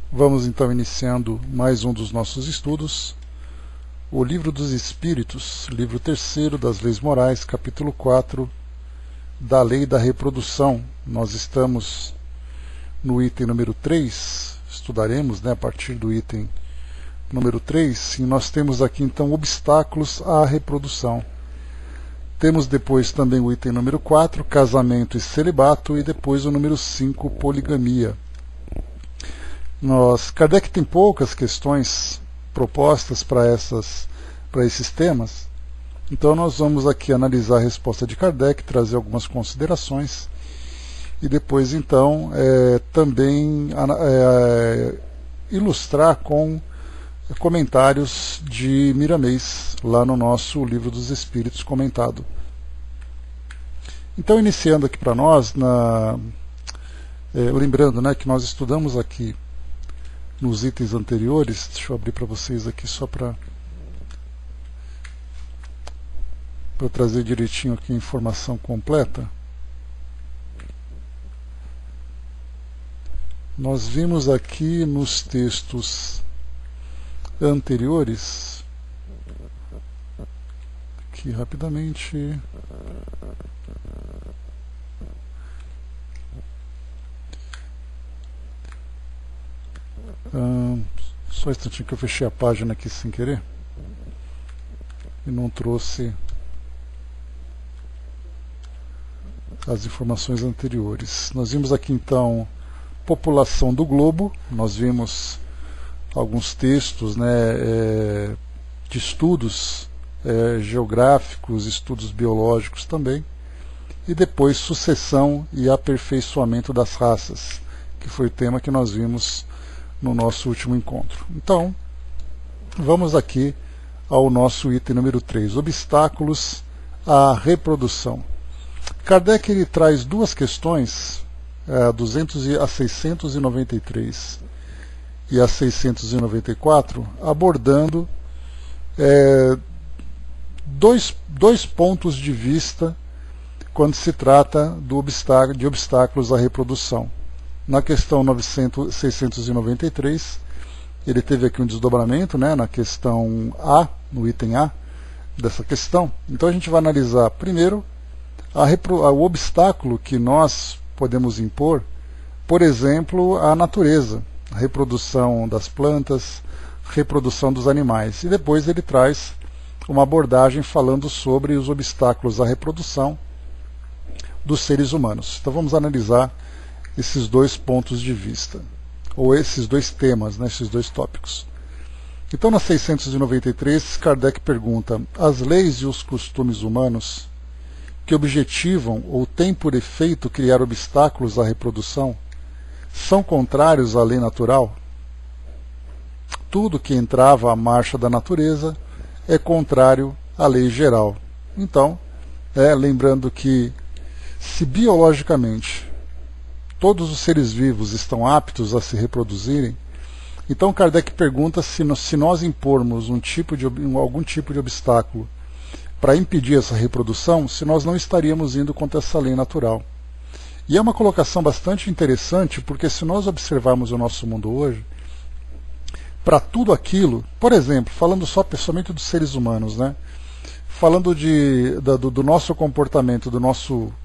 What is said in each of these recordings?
Vamos então iniciando mais um dos nossos estudos, o Livro dos Espíritos, livro 3º das Leis Morais, capítulo 4, da Lei da Reprodução. Nós estamos no item número 3, estudaremos a partir do item número 3, e nós temos aqui então obstáculos à reprodução. Temos depois também o item número 4, casamento e celibato, e depois o número 5, poligamia. Kardec tem poucas questões propostas para esses temas, então nós vamos aqui analisar a resposta de Kardec, trazer algumas considerações e depois então também ilustrar com comentários de Miramês lá no nosso Livro dos Espíritos comentado. Então, iniciando aqui para nós, lembrando que nós estudamos aqui nos itens anteriores, deixa eu abrir para vocês aqui só para eu trazer direitinho aqui a informação completa. Nós vimos aqui nos textos anteriores, aqui rapidamente, só um instantinho que eu fechei a página aqui sem querer e não trouxe as informações anteriores. Nós vimos aqui então população do globo, nós vimos alguns textos de estudos geográficos, estudos biológicos também, e depois sucessão e aperfeiçoamento das raças, que foi o tema que nós vimos no nosso último encontro. Então, vamos aqui ao nosso item número 3, obstáculos à reprodução. Kardec ele traz duas questões, a 693 e a 694, abordando dois pontos de vista quando se trata de obstáculos à reprodução. Na questão 693, ele teve aqui um desdobramento, na questão A, no item A dessa questão. Então a gente vai analisar primeiro o obstáculo que nós podemos impor, por exemplo, à natureza, a reprodução das plantas, reprodução dos animais. E depois ele traz uma abordagem falando sobre os obstáculos à reprodução dos seres humanos. Então vamos analisar esses dois pontos de vista, ou esses dois temas, esses dois tópicos. Então, na 693, Kardec pergunta: as leis e os costumes humanos que objetivam ou têm por efeito criar obstáculos à reprodução são contrários à lei natural? Tudo que entrava à marcha da natureza é contrário à lei geral. Então, lembrando que, se biologicamente todos os seres vivos estão aptos a se reproduzirem, então Kardec pergunta se nós impormos algum tipo de obstáculo para impedir essa reprodução, se nós não estaríamos indo contra essa lei natural. E é uma colocação bastante interessante, porque se nós observarmos o nosso mundo hoje, para tudo aquilo, por exemplo, falando somente dos seres humanos, falando do nosso comportamento,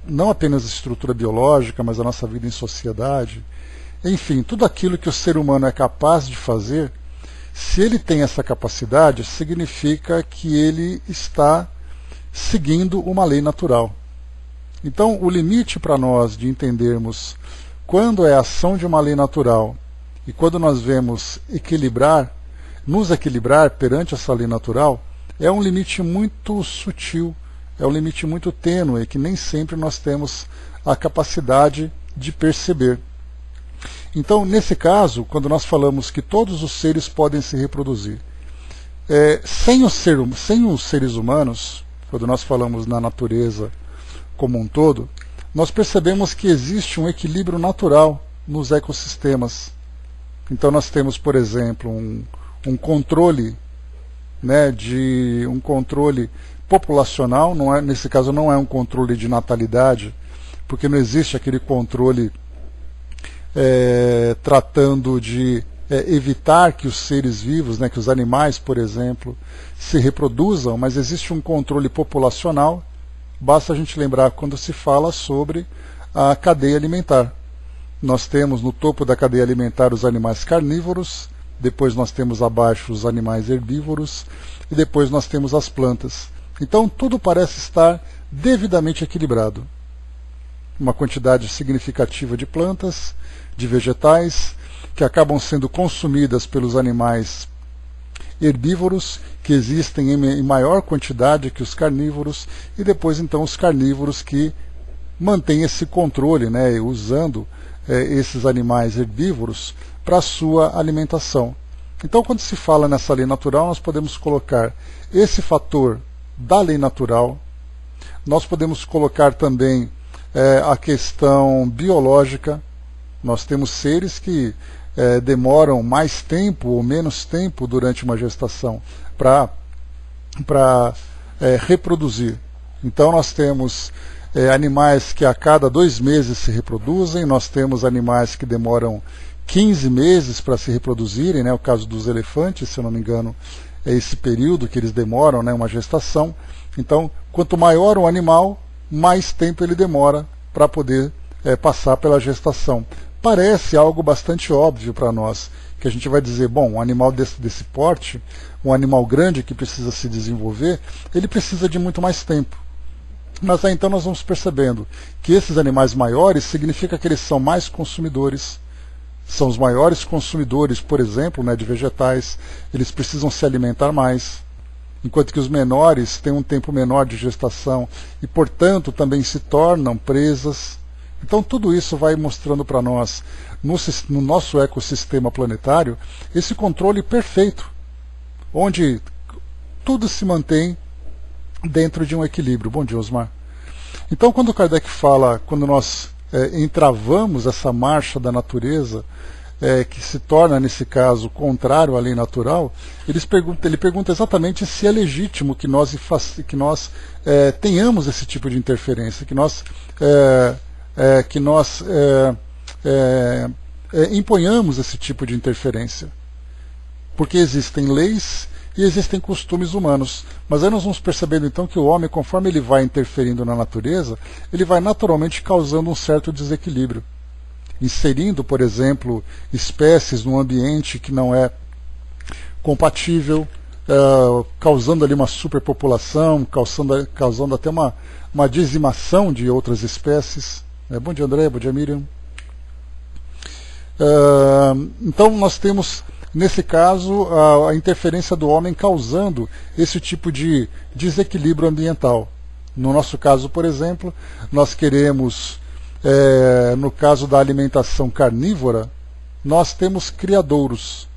não apenas estrutura biológica, mas a nossa vida em sociedade, enfim, tudo aquilo que o ser humano é capaz de fazer, se ele tem essa capacidade, significa que ele está seguindo uma lei natural. Então, o limite para nós de entendermos quando é a ação de uma lei natural e quando nós vemos nos equilibrar perante essa lei natural, é um limite muito sutil, é um limite muito tênue, que nem sempre nós temos a capacidade de perceber. Então, nesse caso, quando nós falamos que todos os seres podem se reproduzir, sem os seres humanos, quando nós falamos na natureza como um todo, nós percebemos que existe um equilíbrio natural nos ecossistemas. Então nós temos, por exemplo, um controle um controle populacional, nesse caso não é um controle de natalidade, porque não existe aquele controle tratando de evitar que os seres vivos, né, que os animais, por exemplo, se reproduzam, mas existe um controle populacional. Basta a gente lembrar quando se fala sobre a cadeia alimentar. Nós temos no topo da cadeia alimentar os animais carnívoros, depois nós temos abaixo os animais herbívoros e depois nós temos as plantas. Então tudo parece estar devidamente equilibrado. Uma quantidade significativa de plantas, de vegetais, que acabam sendo consumidas pelos animais herbívoros, que existem em maior quantidade que os carnívoros, e depois então os carnívoros que mantêm esse controle, né, usando esses animais herbívoros para a sua alimentação. Então, quando se fala nessa lei natural, nós podemos colocar esse fator da lei natural, nós podemos colocar também a questão biológica. Nós temos seres que demoram mais tempo ou menos tempo durante uma gestação para reproduzir. Então nós temos animais que a cada 2 meses se reproduzem, nós temos animais que demoram 15 meses para se reproduzirem, né? O caso dos elefantes, se eu não me engano, é esse período que eles demoram, né, uma gestação. Então, quanto maior o animal, mais tempo ele demora para poder passar pela gestação. Parece algo bastante óbvio para nós, que a gente vai dizer, bom, um animal desse porte, um animal grande que precisa se desenvolver, ele precisa de muito mais tempo. Mas aí então nós vamos percebendo que esses animais maiores significa que eles são mais consumidores, são os maiores consumidores, por exemplo, né, de vegetais, eles precisam se alimentar mais, enquanto que os menores têm um tempo menor de gestação e, portanto, também se tornam presas. Então tudo isso vai mostrando para nós, no nosso ecossistema planetário, esse controle perfeito, onde tudo se mantém dentro de um equilíbrio. Bom dia, Osmar. Então quando Kardec fala, quando nós entravamos essa marcha da natureza, que se torna, nesse caso, contrário à lei natural, ele pergunta exatamente se é legítimo que nós tenhamos esse tipo de interferência, que nós imponhamos esse tipo de interferência. Porque existem leis e existem costumes humanos. Mas aí nós vamos percebendo então que o homem, conforme ele vai interferindo na natureza, ele vai naturalmente causando um certo desequilíbrio. Inserindo, por exemplo, espécies num ambiente que não é compatível, causando ali uma superpopulação, causando até uma dizimação de outras espécies. Bom dia, André, bom dia, Miriam. Então nós temos, nesse caso, a interferência do homem causando esse tipo de desequilíbrio ambiental. No nosso caso, por exemplo, nós queremos, no caso da alimentação carnívora, nós temos criadouros.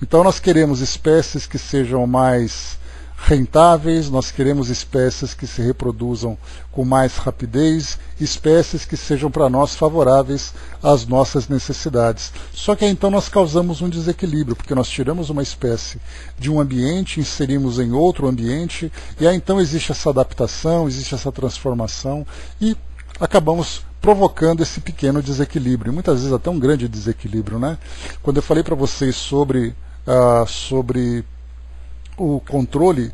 Então nós queremos espécies que sejam mais rentáveis, nós queremos espécies que se reproduzam com mais rapidez, espécies que sejam para nós favoráveis às nossas necessidades. Só que aí então nós causamos um desequilíbrio, porque nós tiramos uma espécie de um ambiente, inserimos em outro ambiente, e aí então existe essa adaptação, existe essa transformação, e acabamos provocando esse pequeno desequilíbrio, muitas vezes até um grande desequilíbrio, né? Quando eu falei para vocês sobre o controle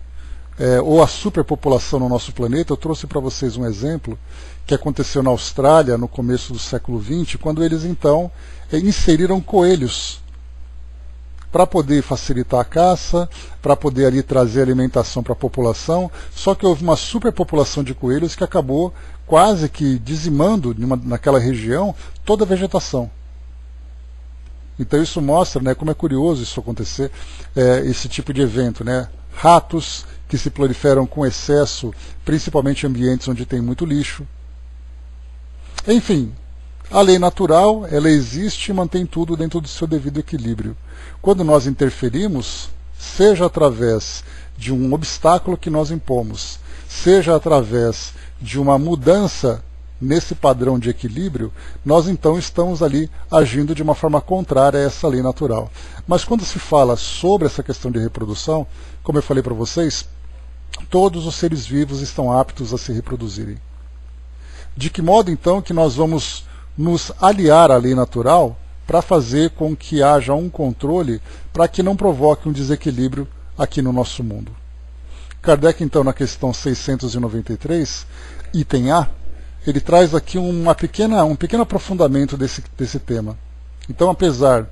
ou a superpopulação no nosso planeta, eu trouxe para vocês um exemplo que aconteceu na Austrália no começo do século XX, quando eles então inseriram coelhos para poder facilitar a caça, para poder ali trazer alimentação para a população, só que houve uma superpopulação de coelhos que acabou quase que dizimando naquela região toda a vegetação. Então isso mostra, né, como é curioso isso acontecer, esse tipo de evento, né? Ratos que se proliferam com excesso, principalmente em ambientes onde tem muito lixo. Enfim, a lei natural, ela existe e mantém tudo dentro do seu devido equilíbrio. Quando nós interferimos, seja através de um obstáculo que nós impomos, seja através de uma mudança nesse padrão de equilíbrio, nós então estamos ali agindo de uma forma contrária a essa lei natural. Mas quando se fala sobre essa questão de reprodução, como eu falei para vocês, todos os seres vivos estão aptos a se reproduzirem. De que modo então que nós vamos nos aliar à lei natural para fazer com que haja um controle para que não provoque um desequilíbrio aqui no nosso mundo. Kardec, então, na questão 693, item A, ele traz aqui um pequeno aprofundamento desse tema. Então, apesar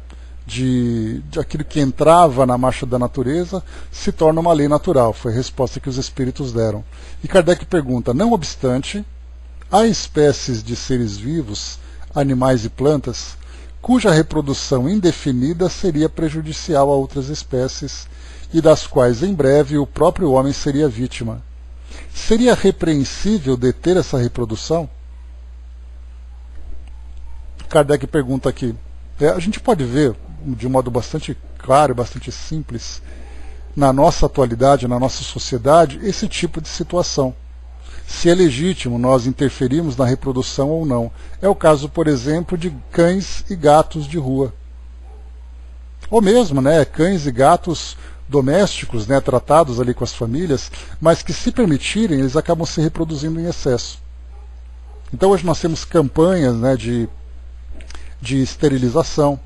de aquilo que entrava na marcha da natureza, se torna uma lei natural. Foi a resposta que os espíritos deram. E Kardec pergunta, não obstante, há espécies de seres vivos, animais e plantas, cuja reprodução indefinida seria prejudicial a outras espécies e das quais em breve o próprio homem seria vítima. Seria repreensível deter essa reprodução? Kardec pergunta aqui. A gente pode ver, de um modo bastante claro, bastante simples, na nossa atualidade, na nossa sociedade, esse tipo de situação. Se é legítimo nós interferirmos na reprodução ou não. É o caso, por exemplo, de cães e gatos de rua. Ou mesmo, cães e gatos domésticos, tratados ali com as famílias, mas que, se permitirem, eles acabam se reproduzindo em excesso. Então hoje nós temos campanhas de esterilização,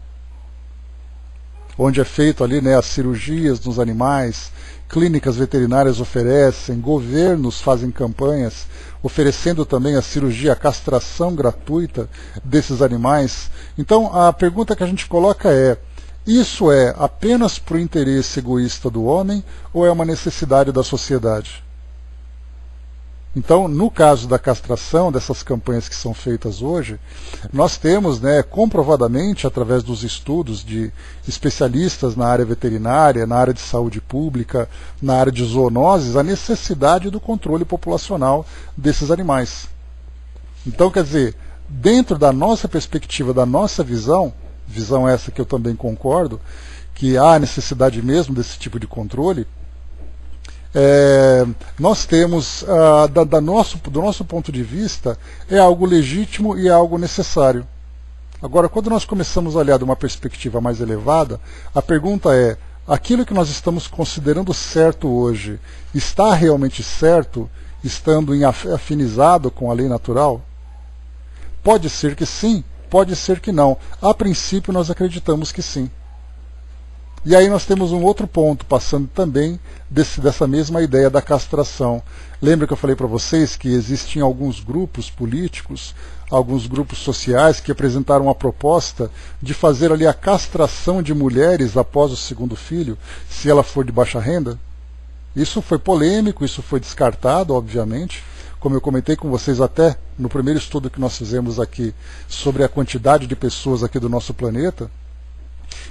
onde é feito ali as cirurgias nos animais, clínicas veterinárias oferecem, governos fazem campanhas, oferecendo também a cirurgia, a castração gratuita desses animais. Então a pergunta que a gente coloca é, isso é apenas para o interesse egoísta do homem ou é uma necessidade da sociedade? Então, no caso da castração, dessas campanhas que são feitas hoje, nós temos, comprovadamente, através dos estudos de especialistas na área veterinária, na área de saúde pública, na área de zoonoses, a necessidade do controle populacional desses animais. Então, quer dizer, dentro da nossa perspectiva, da nossa visão essa que eu também concordo, que há necessidade mesmo desse tipo de controle, nós temos, do nosso ponto de vista, é algo legítimo e é algo necessário. Agora, quando nós começamos a olhar de uma perspectiva mais elevada, a pergunta é, aquilo que nós estamos considerando certo hoje, está realmente certo, estando afinizado com a lei natural? Pode ser que sim, pode ser que não. A princípio, nós acreditamos que sim. E aí nós temos um outro ponto, passando também dessa mesma ideia da castração. Lembra que eu falei para vocês que existiam alguns grupos políticos, alguns grupos sociais que apresentaram uma proposta de fazer ali a castração de mulheres após o segundo filho, se ela for de baixa renda? Isso foi polêmico, isso foi descartado, obviamente. Como eu comentei com vocês até no primeiro estudo que nós fizemos aqui sobre a quantidade de pessoas aqui do nosso planeta,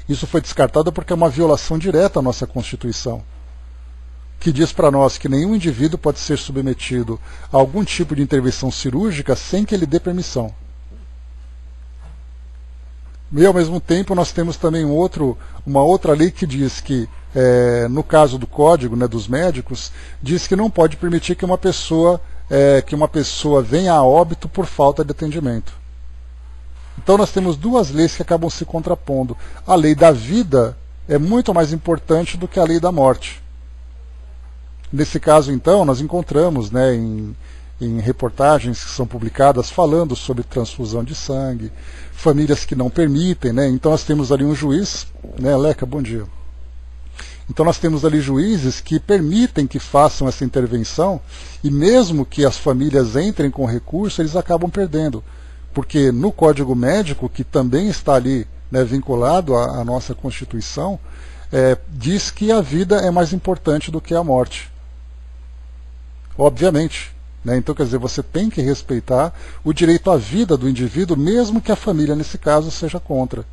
isso foi descartado porque é uma violação direta à nossa Constituição, que diz para nós que nenhum indivíduo pode ser submetido a algum tipo de intervenção cirúrgica sem que ele dê permissão. E, ao mesmo tempo, nós temos também uma outra lei que diz que, no caso do Código dos médicos, diz que não pode permitir que uma pessoa venha a óbito por falta de atendimento. Então nós temos duas leis que acabam se contrapondo. A lei da vida é muito mais importante do que a lei da morte. Nesse caso, então, nós encontramos em reportagens que são publicadas falando sobre transfusão de sangue, famílias que não permitem. Então nós temos ali um juiz, Leca, bom dia. Então nós temos ali juízes que permitem que façam essa intervenção e mesmo que as famílias entrem com recurso, eles acabam perdendo. Porque no Código Médico, que também está ali vinculado à nossa Constituição, diz que a vida é mais importante do que a morte. Obviamente. Então, quer dizer, você tem que respeitar o direito à vida do indivíduo, mesmo que a família, nesse caso, seja contra.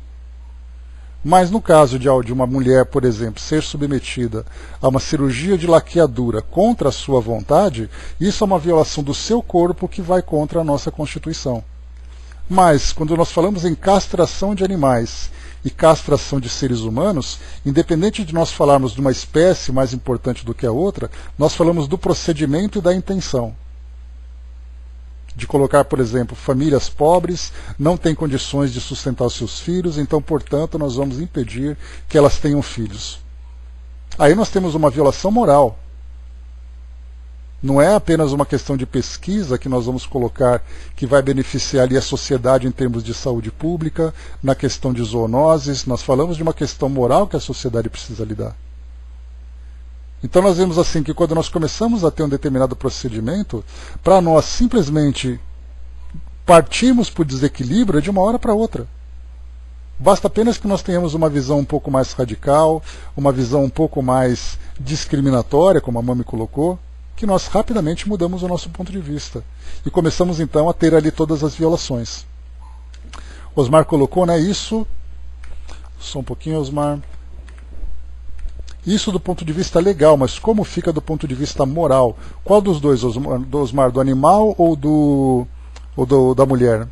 Mas no caso de uma mulher, por exemplo, ser submetida a uma cirurgia de laqueadura contra a sua vontade, isso é uma violação do seu corpo que vai contra a nossa Constituição. Mas, quando nós falamos em castração de animais e castração de seres humanos, independente de nós falarmos de uma espécie mais importante do que a outra, nós falamos do procedimento e da intenção. De colocar, por exemplo, famílias pobres não têm condições de sustentar os seus filhos, então, portanto, nós vamos impedir que elas tenham filhos. Aí nós temos uma violação moral. Não é apenas uma questão de pesquisa que nós vamos colocar que vai beneficiar ali a sociedade em termos de saúde pública, na questão de zoonoses, nós falamos de uma questão moral que a sociedade precisa lidar. Então nós vemos assim que quando nós começamos a ter um determinado procedimento, para nós simplesmente partimos por desequilíbrio de uma hora para outra. Basta apenas que nós tenhamos uma visão um pouco mais radical, uma visão um pouco mais discriminatória, como a Mami colocou, que nós rapidamente mudamos o nosso ponto de vista. E começamos então a ter ali todas as violações. Osmar colocou, né, isso... Só um pouquinho, Osmar. Isso do ponto de vista legal, mas como fica do ponto de vista moral? Qual dos dois, Osmar? Do animal ou da mulher?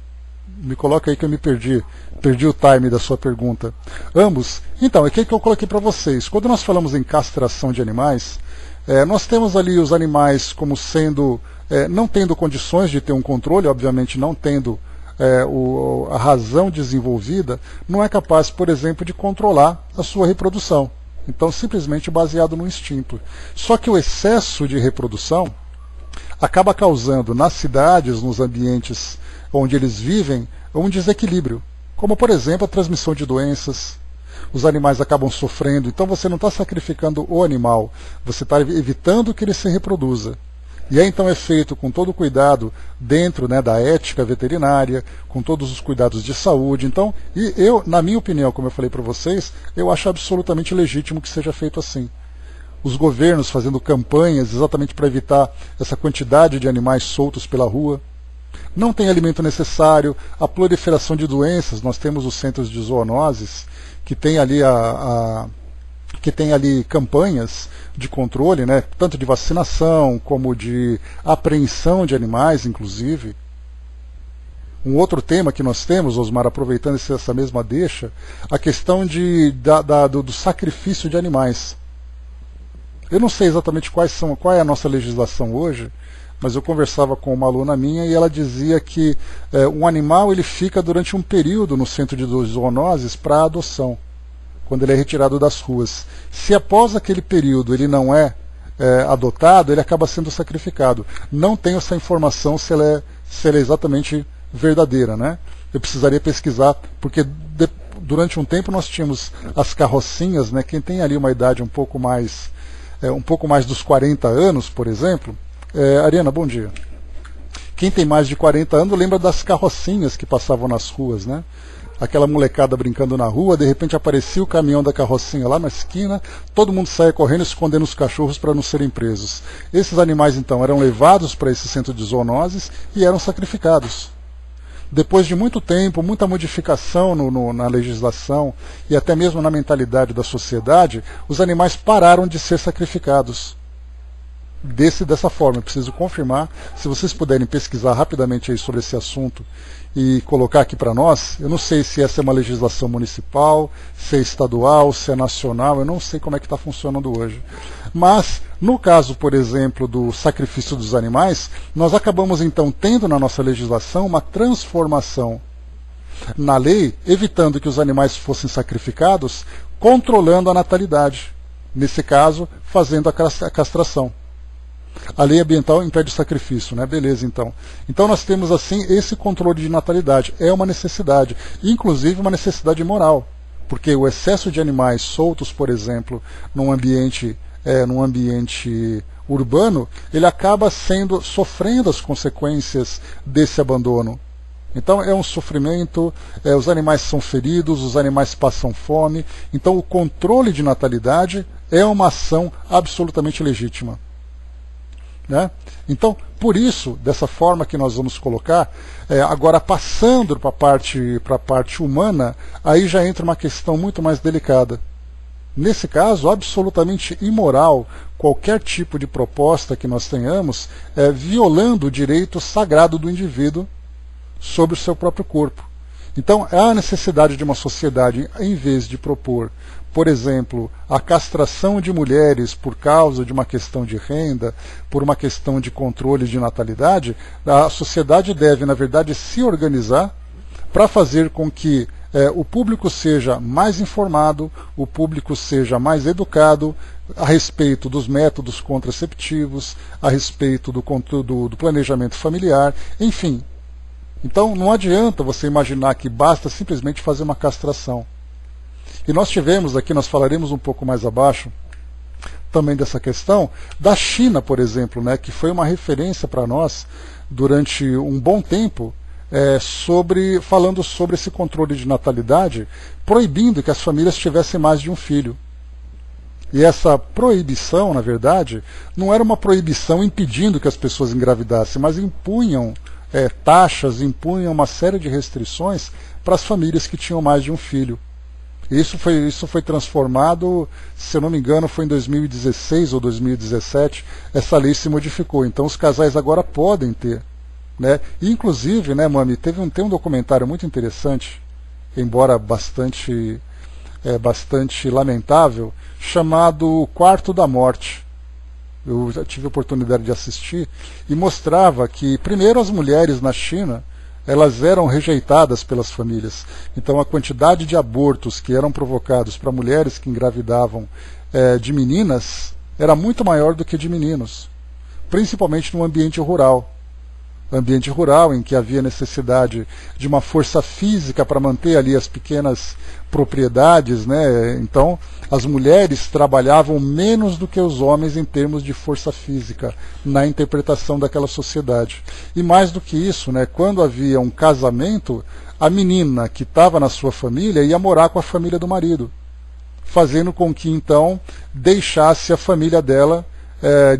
Me coloca aí que eu me perdi. Perdi o time da sua pergunta. Ambos. Então, é o que eu coloquei para vocês. Quando nós falamos em castração de animais, nós temos ali os animais como sendo, não tendo condições de ter um controle, obviamente não tendo a razão desenvolvida, não é capaz, por exemplo, de controlar a sua reprodução. Então, simplesmente baseado no instinto. Só que o excesso de reprodução acaba causando nas cidades, nos ambientes onde eles vivem, um desequilíbrio. Como, por exemplo, a transmissão de doenças. Os animais acabam sofrendo. Então você não está sacrificando o animal, você está evitando que ele se reproduza. E aí então é feito com todo o cuidado dentro, né, da ética veterinária, com todos os cuidados de saúde. Então, e eu, na minha opinião, como eu falei para vocês, eu acho absolutamente legítimo que seja feito assim. Os governos fazendo campanhas exatamente para evitar essa quantidade de animais soltos pela rua. Não tem alimento necessário, a proliferação de doenças. Nós temos os centros de zoonoses que tem ali campanhas de controle, né, tanto de vacinação como de apreensão de animais, inclusive. Um outro tema que nós temos, Osmar, aproveitando essa mesma deixa, a questão do sacrifício de animais. Eu não sei exatamente qual é a nossa legislação hoje, mas eu conversava com uma aluna minha e ela dizia que um animal ele fica durante um período no centro de zoonoses para adoção, quando ele é retirado das ruas. Se após aquele período ele não é adotado, ele acaba sendo sacrificado. Não tenho essa informação se ela é exatamente verdadeira, né? Eu precisaria pesquisar, porque durante um tempo nós tínhamos as carrocinhas, né? Quem tem ali uma idade um pouco mais dos 40 anos, por exemplo. Ariana, bom dia. Quem tem mais de 40 anos lembra das carrocinhas que passavam nas ruas, né? Aquela molecada brincando na rua, de repente aparecia o caminhão da carrocinha lá na esquina, todo mundo saia correndo escondendo os cachorros para não serem presos. Esses animais então eram levados para esse centro de zoonoses e eram sacrificados. Depois de muito tempo, muita modificação na legislação e até mesmo na mentalidade da sociedade, os animais pararam de ser sacrificados. Dessa forma, eu preciso confirmar. Se vocês puderem pesquisar rapidamente aí sobre esse assunto e colocar aqui para nós, eu não sei se essa é uma legislação municipal, se é estadual, se é nacional, eu não sei como é que está funcionando hoje. Mas, no caso, por exemplo, do sacrifício dos animais, nós acabamos então tendo na nossa legislação uma transformação na lei, evitando que os animais fossem sacrificados, controlando a natalidade. Nesse caso, fazendo a castração. A lei ambiental impede o sacrifício, né? Beleza, então. Então nós temos assim esse controle de natalidade. É uma necessidade, inclusive uma necessidade moral, porque o excesso de animais soltos, por exemplo, num ambiente urbano, ele acaba sofrendo as consequências desse abandono. Então é um sofrimento, os animais são feridos, os animais passam fome. Então o controle de natalidade é uma ação absolutamente legítima. Né? Então, por isso, dessa forma que nós vamos colocar, agora passando para a parte humana, aí já entra uma questão muito mais delicada. Nesse caso, absolutamente imoral qualquer tipo de proposta que nós tenhamos, violando o direito sagrado do indivíduo sobre o seu próprio corpo. Então, há a necessidade de uma sociedade, em vez de propor, por exemplo, a castração de mulheres por causa de uma questão de renda, por uma questão de controle de natalidade, a sociedade deve, na verdade, se organizar para fazer com que o público seja mais informado, o público seja mais educado a respeito dos métodos contraceptivos, a respeito do planejamento familiar, enfim. Então não adianta você imaginar que basta simplesmente fazer uma castração. E nós tivemos aqui, nós falaremos um pouco mais abaixo, também dessa questão, da China, por exemplo, né, que foi uma referência para nós durante um bom tempo, falando sobre esse controle de natalidade, proibindo que as famílias tivessem mais de um filho. E essa proibição, na verdade, não era uma proibição impedindo que as pessoas engravidassem, mas impunham taxas, impunham uma série de restrições para as famílias que tinham mais de um filho. Isso foi transformado, se eu não me engano, foi em 2016 ou 2017, essa lei se modificou. Então os casais agora podem ter. Né? E, inclusive, né, Mami, tem um documentário muito interessante, embora bastante lamentável, chamado Quarto da Morte. Eu já tive a oportunidade de assistir e mostrava que, primeiro, as mulheres na China, elas eram rejeitadas pelas famílias. Então a quantidade de abortos que eram provocados para mulheres que engravidavam de meninas era muito maior do que de meninos, principalmente no ambiente rural. Ambiente rural em que havia necessidade de uma força física para manter ali as pequenas propriedades, né? Então as mulheres trabalhavam menos do que os homens em termos de força física na interpretação daquela sociedade. E mais do que isso, né? Quando havia um casamento, a menina que estava na sua família ia morar com a família do marido, fazendo com que então deixasse a família dela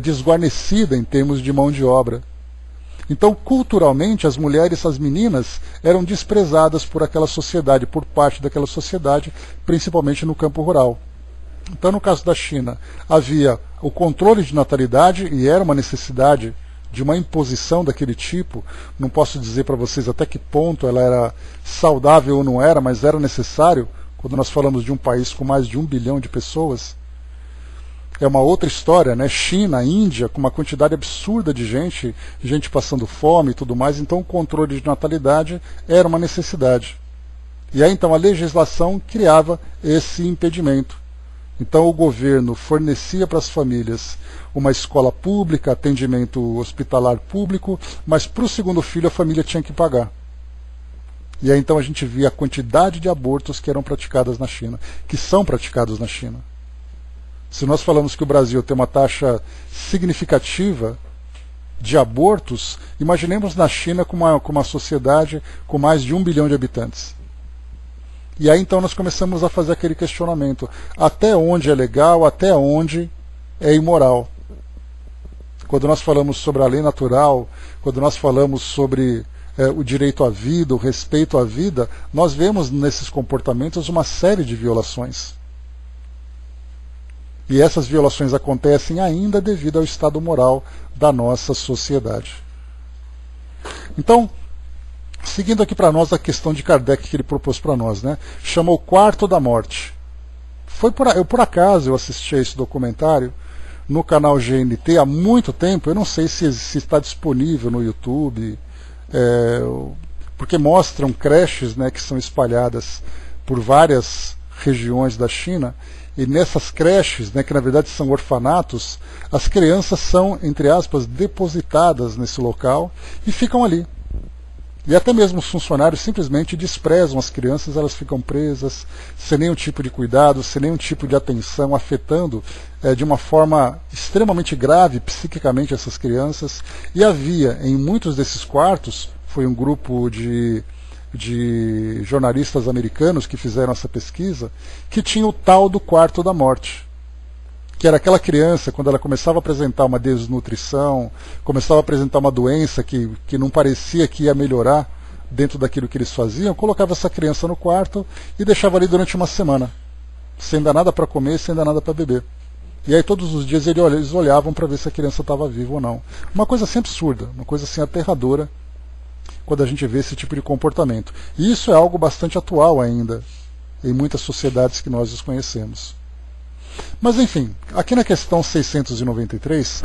desguarnecida em termos de mão de obra. Então, culturalmente, as mulheres, as meninas, eram desprezadas por aquela sociedade, por parte daquela sociedade, principalmente no campo rural. Então, no caso da China, havia o controle de natalidade, e era uma necessidade de uma imposição daquele tipo. Não posso dizer para vocês até que ponto ela era saudável ou não era, mas era necessário, quando nós falamos de um país com mais de 1 bilhão de pessoas. É uma outra história, né? China, Índia, com uma quantidade absurda de gente passando fome e tudo mais, então o controle de natalidade era uma necessidade. E aí então a legislação criava esse impedimento. Então o governo fornecia para as famílias uma escola pública, atendimento hospitalar público, mas para o segundo filho a família tinha que pagar. E aí então a gente via a quantidade de abortos que eram praticadas na China, que são praticados na China. Se nós falamos que o Brasil tem uma taxa significativa de abortos, imaginemos na China com uma sociedade com mais de 1 bilhão de habitantes. E aí então nós começamos a fazer aquele questionamento, até onde é legal, até onde é imoral. Quando nós falamos sobre a lei natural, quando nós falamos sobre o direito à vida, o respeito à vida, nós vemos nesses comportamentos uma série de violações. E essas violações acontecem ainda devido ao estado moral da nossa sociedade. Então, seguindo aqui para nós a questão de Kardec que ele propôs para nós, né? Chama o Quarto da Morte. Por acaso eu assisti a esse documentário no canal GNT há muito tempo, eu não sei se está disponível no YouTube, porque mostram creches, né, que são espalhadas por várias regiões da China. E nessas creches, né, que na verdade são orfanatos, as crianças são, entre aspas, depositadas nesse local e ficam ali. E até mesmo os funcionários simplesmente desprezam as crianças, elas ficam presas, sem nenhum tipo de cuidado, sem nenhum tipo de atenção, afetando de uma forma extremamente grave psiquicamente essas crianças. E havia em muitos desses quartos, foi um grupo de jornalistas americanos que fizeram essa pesquisa, que tinha o tal do Quarto da Morte, que era aquela criança, quando ela começava a apresentar uma desnutrição, começava a apresentar uma doença que não parecia que ia melhorar dentro daquilo que eles faziam, colocava essa criança no quarto e deixava ali durante uma semana, sem dar nada para comer, sem dar nada para beber. E aí todos os dias eles olhavam para ver se a criança estava viva ou não. Uma coisa assim absurda, uma coisa assim aterradora, quando a gente vê esse tipo de comportamento. E isso é algo bastante atual ainda, em muitas sociedades que nós desconhecemos. Mas enfim, aqui na questão 693,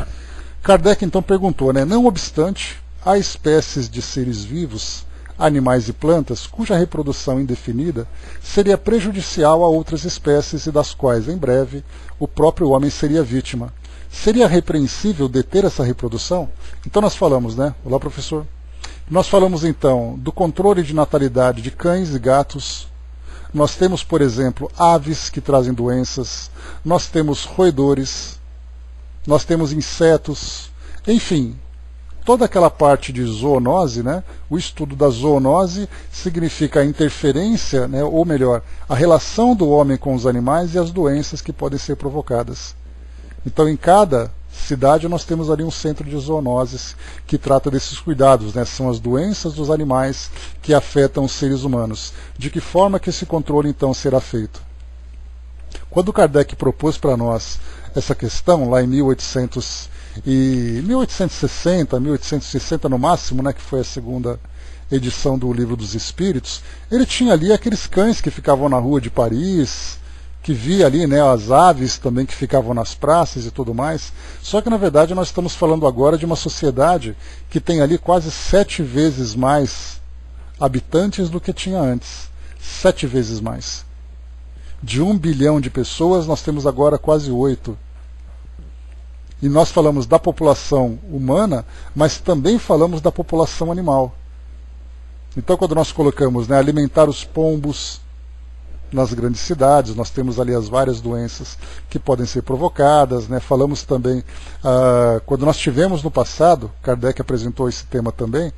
Kardec então perguntou, né, não obstante, há espécies de seres vivos animais e plantas cuja reprodução indefinida seria prejudicial a outras espécies e das quais, em breve, o próprio homem seria vítima. Seria repreensível deter essa reprodução? Então nós falamos, né? Olá, professor. Nós falamos, então, do controle de natalidade de cães e gatos. Nós temos, por exemplo, aves que trazem doenças. Nós temos roedores. Nós temos insetos. Enfim, toda aquela parte de zoonose, né? O estudo da zoonose significa a interferência, né? Ou melhor, a relação do homem com os animais e as doenças que podem ser provocadas. Então, em cada cidade, nós temos ali um centro de zoonoses que trata desses cuidados, né? São as doenças dos animais que afetam os seres humanos. De que forma que esse controle, então, será feito? Quando Kardec propôs para nós essa questão, lá em 1860, 1860 no máximo, né? Que foi a segunda edição do Livro dos Espíritos, ele tinha ali aqueles cães que ficavam na rua de Paris, que via ali, né, as aves também que ficavam nas praças e tudo mais. Só que, na verdade, nós estamos falando agora de uma sociedade que tem ali quase 7 vezes mais habitantes do que tinha antes. 7 vezes mais. De 1 bilhão de pessoas, nós temos agora quase 8. E nós falamos da população humana, mas também falamos da população animal. Então, quando nós colocamos, né, alimentar os pombos nas grandes cidades, nós temos ali as várias doenças que podem ser provocadas, né? Falamos também, quando nós tivemos no passado, Kardec apresentou esse tema também,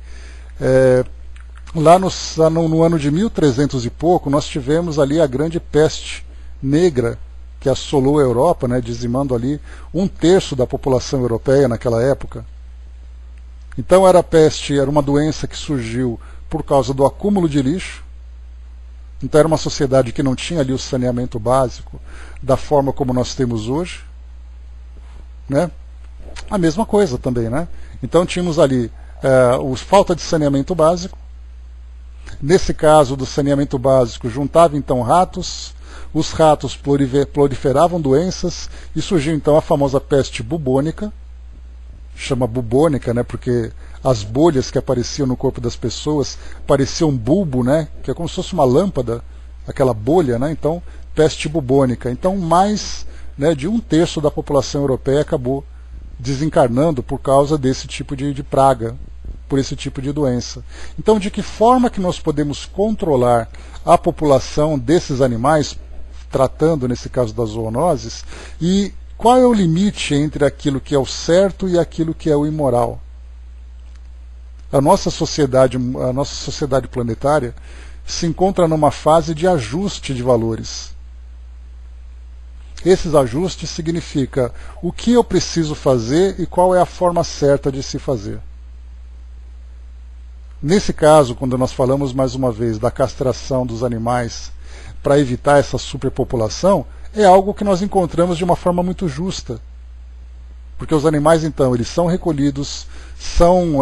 lá no ano de 1300 e pouco, nós tivemos ali a grande peste negra que assolou a Europa, né? Dizimando ali 1/3 da população europeia naquela época. Então a peste era uma doença que surgiu por causa do acúmulo de lixo. Então era uma sociedade que não tinha ali o saneamento básico da forma como nós temos hoje, né? A mesma coisa também, né? Então tínhamos ali falta de saneamento básico. Nesse caso do saneamento básico, juntava então ratos, os ratos proliferavam doenças e surgiu então a famosa peste bubônica. Chama bubônica, né? Porque as bolhas que apareciam no corpo das pessoas pareciam um bulbo, né? Que é como se fosse uma lâmpada, aquela bolha, né? Então, peste bubônica. Então, mais, né, de 1/3 da população europeia acabou desencarnando por causa desse tipo de praga, por esse tipo de doença. Então, de que forma que nós podemos controlar a população desses animais, tratando, nesse caso, das zoonoses, e qual é o limite entre aquilo que é o certo e aquilo que é o imoral? A nossa sociedade planetária se encontra numa fase de ajuste de valores. Esses ajustes significam o que eu preciso fazer e qual é a forma certa de se fazer. Nesse caso, quando nós falamos mais uma vez da castração dos animais para evitar essa superpopulação, é algo que nós encontramos de uma forma muito justa. Porque os animais, então, eles são recolhidos, são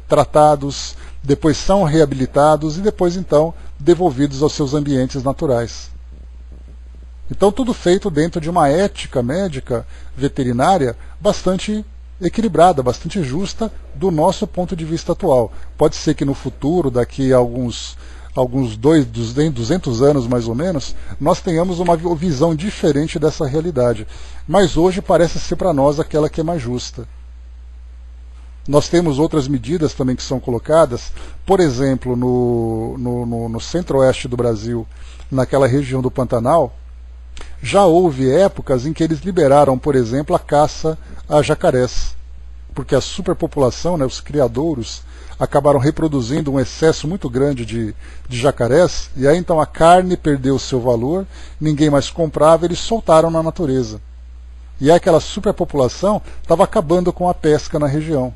tratados, depois são reabilitados e depois, então, devolvidos aos seus ambientes naturais. Então, tudo feito dentro de uma ética médica veterinária bastante equilibrada, bastante justa do nosso ponto de vista atual. Pode ser que no futuro, daqui a alguns 200 anos mais ou menos, nós tenhamos uma visão diferente dessa realidade. Mas hoje parece ser para nós aquela que é mais justa. Nós temos outras medidas também que são colocadas, por exemplo, no centro-oeste do Brasil, naquela região do Pantanal, já houve épocas em que eles liberaram, por exemplo, a caça a jacarés, porque a superpopulação, né, os criadouros, acabaram reproduzindo um excesso muito grande de jacarés, e aí então a carne perdeu o seu valor, ninguém mais comprava, eles soltaram na natureza. E aí aquela superpopulação estava acabando com a pesca na região.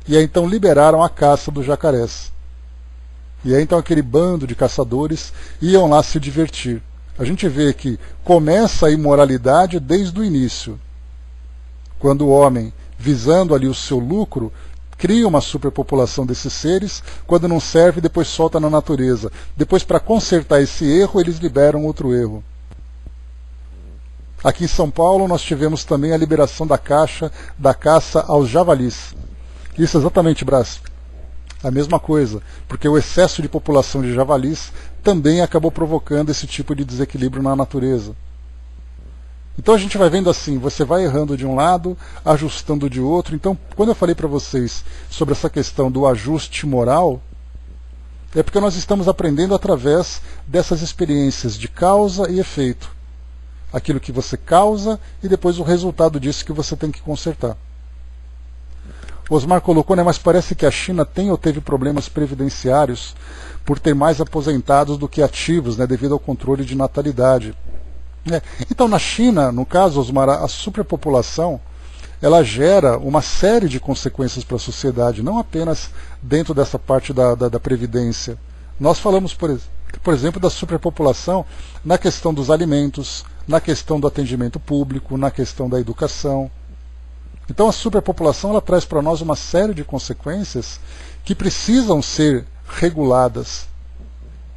E aí então liberaram a caça dos jacarés. E aí então aquele bando de caçadores iam lá se divertir. A gente vê que começa a imoralidade desde o início. Quando o homem, visando ali o seu lucro, cria uma superpopulação desses seres, quando não serve, depois solta na natureza. Depois, para consertar esse erro, eles liberam outro erro. Aqui em São Paulo, nós tivemos também a liberação da caça aos javalis. Isso exatamente, Brás. A mesma coisa, porque o excesso de população de javalis também acabou provocando esse tipo de desequilíbrio na natureza. Então a gente vai vendo assim, você vai errando de um lado, ajustando de outro. Então, quando eu falei para vocês sobre essa questão do ajuste moral, é porque nós estamos aprendendo através dessas experiências de causa e efeito. Aquilo que você causa e depois o resultado disso que você tem que consertar. Osmar colocou, né, mas parece que a China tem ou teve problemas previdenciários por ter mais aposentados do que ativos, né, devido ao controle de natalidade. Então, na China, no caso, Osmar, a superpopulação ela gera uma série de consequências para a sociedade, não apenas dentro dessa parte da previdência. Nós falamos, por exemplo, da superpopulação na questão dos alimentos, na questão do atendimento público, na questão da educação. Então a superpopulação ela traz para nós uma série de consequências que precisam ser reguladas.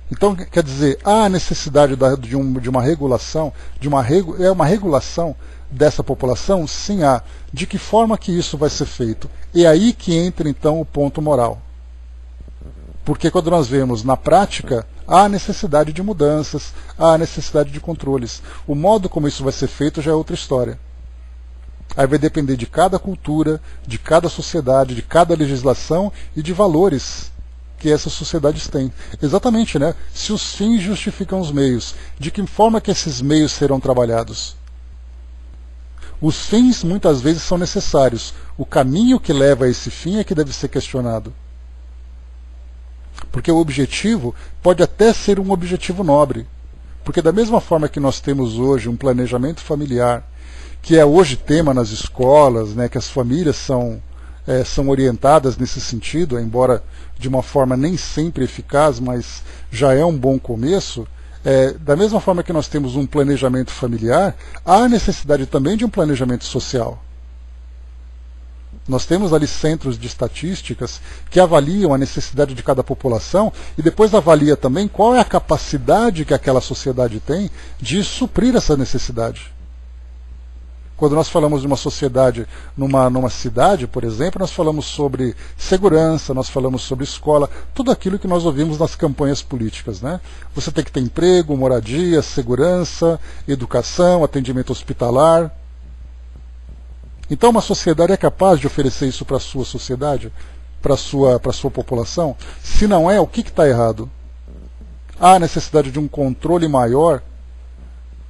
Então, quer dizer, há a necessidade de uma regulação, uma regulação dessa população? Sim, há. De que forma que isso vai ser feito? É aí que entra então o ponto moral. Porque quando nós vemos na prática, há necessidade de mudanças, há necessidade de controles. O modo como isso vai ser feito já é outra história. Aí vai depender de cada cultura, de cada sociedade, de cada legislação e de valores que essas sociedades têm. Exatamente, né? Se os fins justificam os meios, de que forma que esses meios serão trabalhados? Os fins muitas vezes são necessários. O caminho que leva a esse fim é que deve ser questionado. Porque o objetivo pode até ser um objetivo nobre. Porque da mesma forma que nós temos hoje um planejamento familiar, que é hoje tema nas escolas, né, que as famílias são orientadas nesse sentido, embora de uma forma nem sempre eficaz, mas já é um bom começo. Da mesma forma que nós temos um planejamento familiar, há necessidade também de um planejamento social. Nós temos ali centros de estatísticas que avaliam a necessidade de cada população e depois avalia também qual é a capacidade que aquela sociedade tem de suprir essa necessidade. Quando nós falamos de uma sociedade numa cidade, por exemplo, nós falamos sobre segurança, nós falamos sobre escola, tudo aquilo que nós ouvimos nas campanhas políticas, né? Você tem que ter emprego, moradia, segurança, educação, atendimento hospitalar. Então uma sociedade é capaz de oferecer isso para a sua sociedade, para a sua população? Se não é, o que está errado? Há necessidade de um controle maior,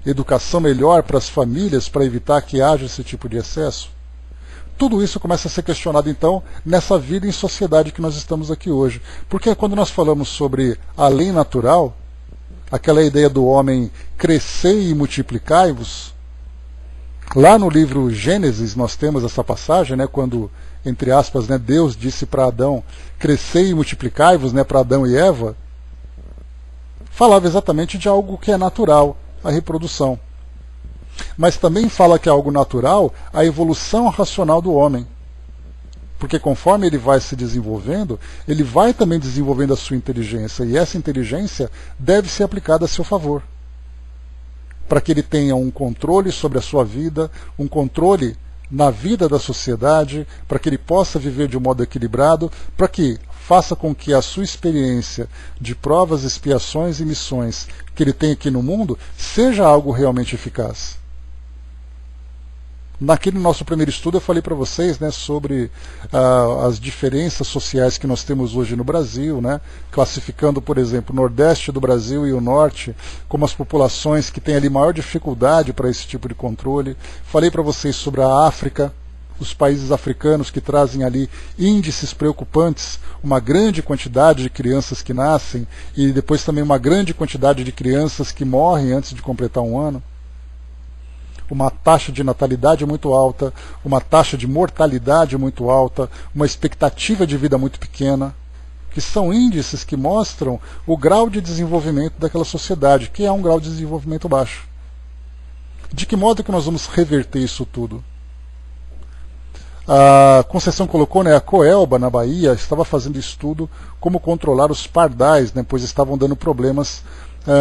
educação melhor para as famílias, para evitar que haja esse tipo de excesso? Tudo isso começa a ser questionado, então, nessa vida em sociedade que nós estamos aqui hoje. Porque quando nós falamos sobre a lei natural, aquela ideia do homem crescer e multiplicai-vos, lá no livro Gênesis nós temos essa passagem, né, quando, entre aspas, né, Deus disse para Adão, crescei e multiplicai-vos, né, para Adão e Eva, falava exatamente de algo que é natural, a reprodução. Mas também fala que é algo natural a evolução racional do homem. Porque conforme ele vai se desenvolvendo, ele vai também desenvolvendo a sua inteligência, e essa inteligência deve ser aplicada a seu favor. Para que ele tenha um controle sobre a sua vida, um controle na vida da sociedade, para que ele possa viver de um modo equilibrado, para que faça com que a sua experiência de provas, expiações e missões que ele tem aqui no mundo seja algo realmente eficaz. Naquele nosso primeiro estudo eu falei para vocês, né, sobre as diferenças sociais que nós temos hoje no Brasil, né, classificando, por exemplo, o Nordeste do Brasil e o Norte como as populações que têm ali maior dificuldade para esse tipo de controle. Falei para vocês sobre a África, os países africanos que trazem ali índices preocupantes, uma grande quantidade de crianças que nascem e depois também uma grande quantidade de crianças que morrem antes de completar um ano. Uma taxa de natalidade muito alta, uma taxa de mortalidade muito alta, uma expectativa de vida muito pequena, que são índices que mostram o grau de desenvolvimento daquela sociedade, que é um grau de desenvolvimento baixo. De que modo que nós vamos reverter isso tudo? A Conceição colocou, né, a Coelba, na Bahia, estava fazendo estudo como controlar os pardais, né, pois estavam dando problemas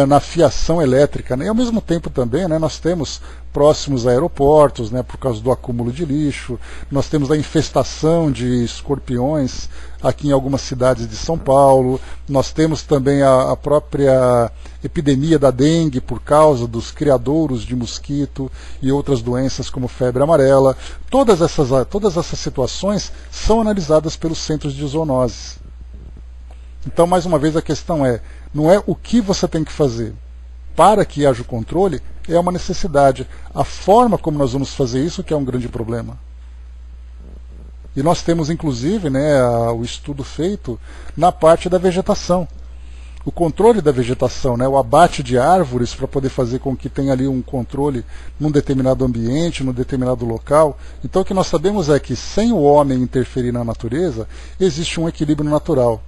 na fiação elétrica, né? E ao mesmo tempo também, né, nós temos próximos a aeroportos, né, por causa do acúmulo de lixo, nós temos a infestação de escorpiões aqui em algumas cidades de São Paulo, nós temos também a própria epidemia da dengue por causa dos criadouros de mosquito e outras doenças como febre amarela. Todas essas situações são analisadas pelos centros de zoonoses. Então, mais uma vez, a questão não é o que você tem que fazer para que haja o controle, é uma necessidade. A forma como nós vamos fazer isso que é um grande problema. E nós temos, inclusive, né, o estudo feito na parte da vegetação. O controle da vegetação, né, o abate de árvores para poder fazer com que tenha ali um controle num determinado ambiente, num determinado local. Então o que nós sabemos é que sem o homem interferir na natureza, existe um equilíbrio natural.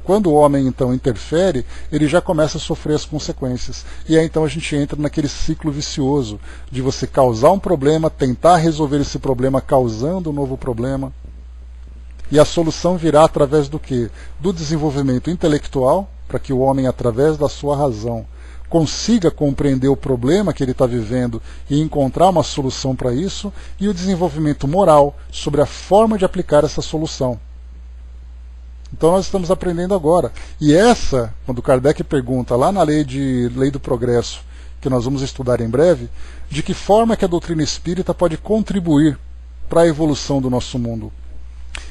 Quando o homem, então, interfere, ele já começa a sofrer as consequências. E aí, então, a gente entra naquele ciclo vicioso de você causar um problema, tentar resolver esse problema causando um novo problema. E a solução virá através do quê? Do desenvolvimento intelectual, para que o homem, através da sua razão, consiga compreender o problema que ele está vivendo e encontrar uma solução para isso, e o desenvolvimento moral sobre a forma de aplicar essa solução. Então nós estamos aprendendo agora. E essa, quando Kardec pergunta lá na lei do progresso, que nós vamos estudar em breve, de que forma que a doutrina espírita pode contribuir para a evolução do nosso mundo?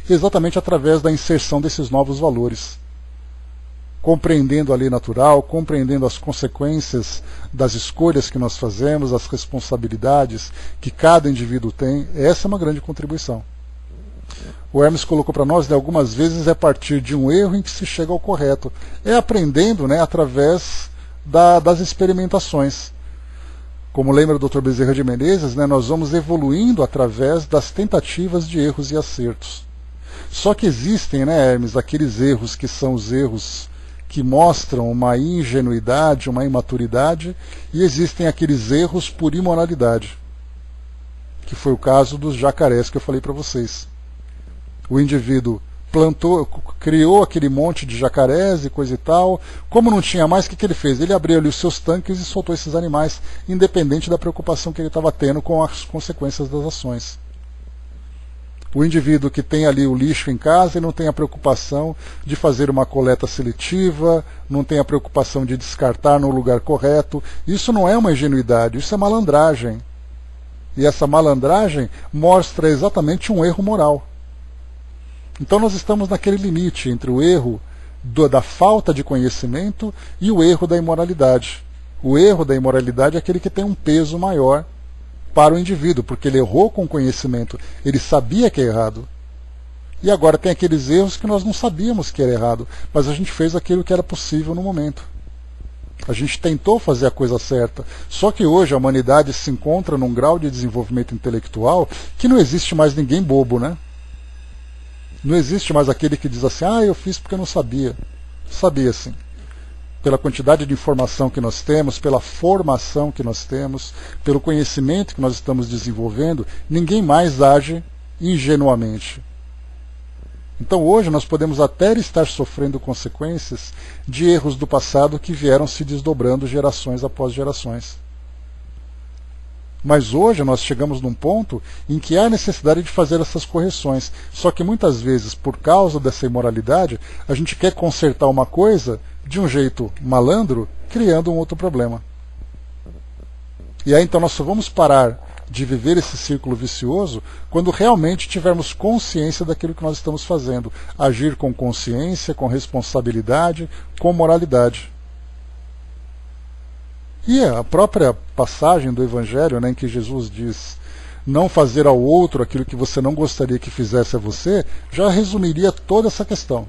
Exatamente através da inserção desses novos valores. Compreendendo a lei natural, compreendendo as consequências das escolhas que nós fazemos, as responsabilidades que cada indivíduo tem, essa é uma grande contribuição. O Hermes colocou para nós, né, algumas vezes é a partir de um erro em que se chega ao correto. É aprendendo, né, através das experimentações. Como lembra o Dr. Bezerra de Menezes, né, nós vamos evoluindo através das tentativas de erros e acertos. Só que existem, né, Hermes, aqueles erros que são os erros que mostram uma ingenuidade, uma imaturidade, e existem aqueles erros por imoralidade, que foi o caso dos jacarés que eu falei para vocês. O indivíduo criou aquele monte de jacarés e coisa e tal. Como não tinha mais, o que ele fez? Ele abriu ali os seus tanques e soltou esses animais, independente da preocupação que ele estava tendo com as consequências das ações. O indivíduo que tem ali o lixo em casa e não tem a preocupação de fazer uma coleta seletiva, não tem a preocupação de descartar no lugar correto. Isso não é uma ingenuidade, isso é malandragem. E essa malandragem mostra exatamente um erro moral. Então nós estamos naquele limite entre o erro da falta de conhecimento e o erro da imoralidade. O erro da imoralidade é aquele que tem um peso maior para o indivíduo, porque ele errou com conhecimento, ele sabia que é errado. E agora tem aqueles erros que nós não sabíamos que era errado, mas a gente fez aquilo que era possível no momento. A gente tentou fazer a coisa certa, só que hoje a humanidade se encontra num grau de desenvolvimento intelectual que não existe mais ninguém bobo, né? Não existe mais aquele que diz assim, eu fiz porque eu não sabia. Sabia sim. Pela quantidade de informação que nós temos, pela formação que nós temos, pelo conhecimento que nós estamos desenvolvendo, ninguém mais age ingenuamente. Então hoje nós podemos até estar sofrendo consequências de erros do passado que vieram se desdobrando gerações após gerações. Mas hoje nós chegamos num ponto em que há necessidade de fazer essas correções. Só que muitas vezes, por causa dessa imoralidade, a gente quer consertar uma coisa de um jeito malandro, criando um outro problema. E aí então nós só vamos parar de viver esse círculo vicioso quando realmente tivermos consciência daquilo que nós estamos fazendo. Agir com consciência, com responsabilidade, com moralidade. E a própria passagem do Evangelho, né, em que Jesus diz não fazer ao outro aquilo que você não gostaria que fizesse a você, já resumiria toda essa questão.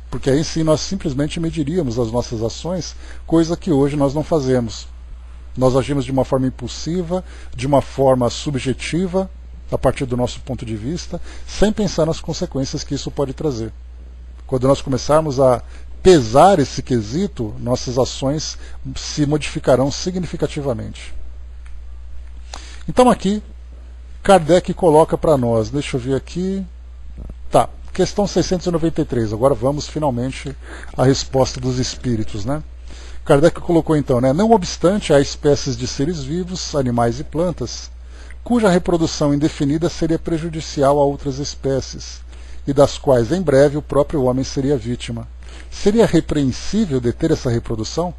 Porque aí sim nós simplesmente mediríamos as nossas ações, coisa que hoje nós não fazemos. Nós agimos de uma forma impulsiva, de uma forma subjetiva, a partir do nosso ponto de vista, sem pensar nas consequências que isso pode trazer. Quando nós começarmos a pesar esse quesito, nossas ações se modificarão significativamente. Então aqui, Kardec coloca para nós, deixa eu ver aqui, Questão 693. Agora vamos finalmente à resposta dos espíritos, né? Kardec colocou então, né? Não obstante, há espécies de seres vivos, animais e plantas, cuja reprodução indefinida seria prejudicial a outras espécies, e das quais em breve o próprio homem seria vítima. Seria repreensível deter essa reprodução?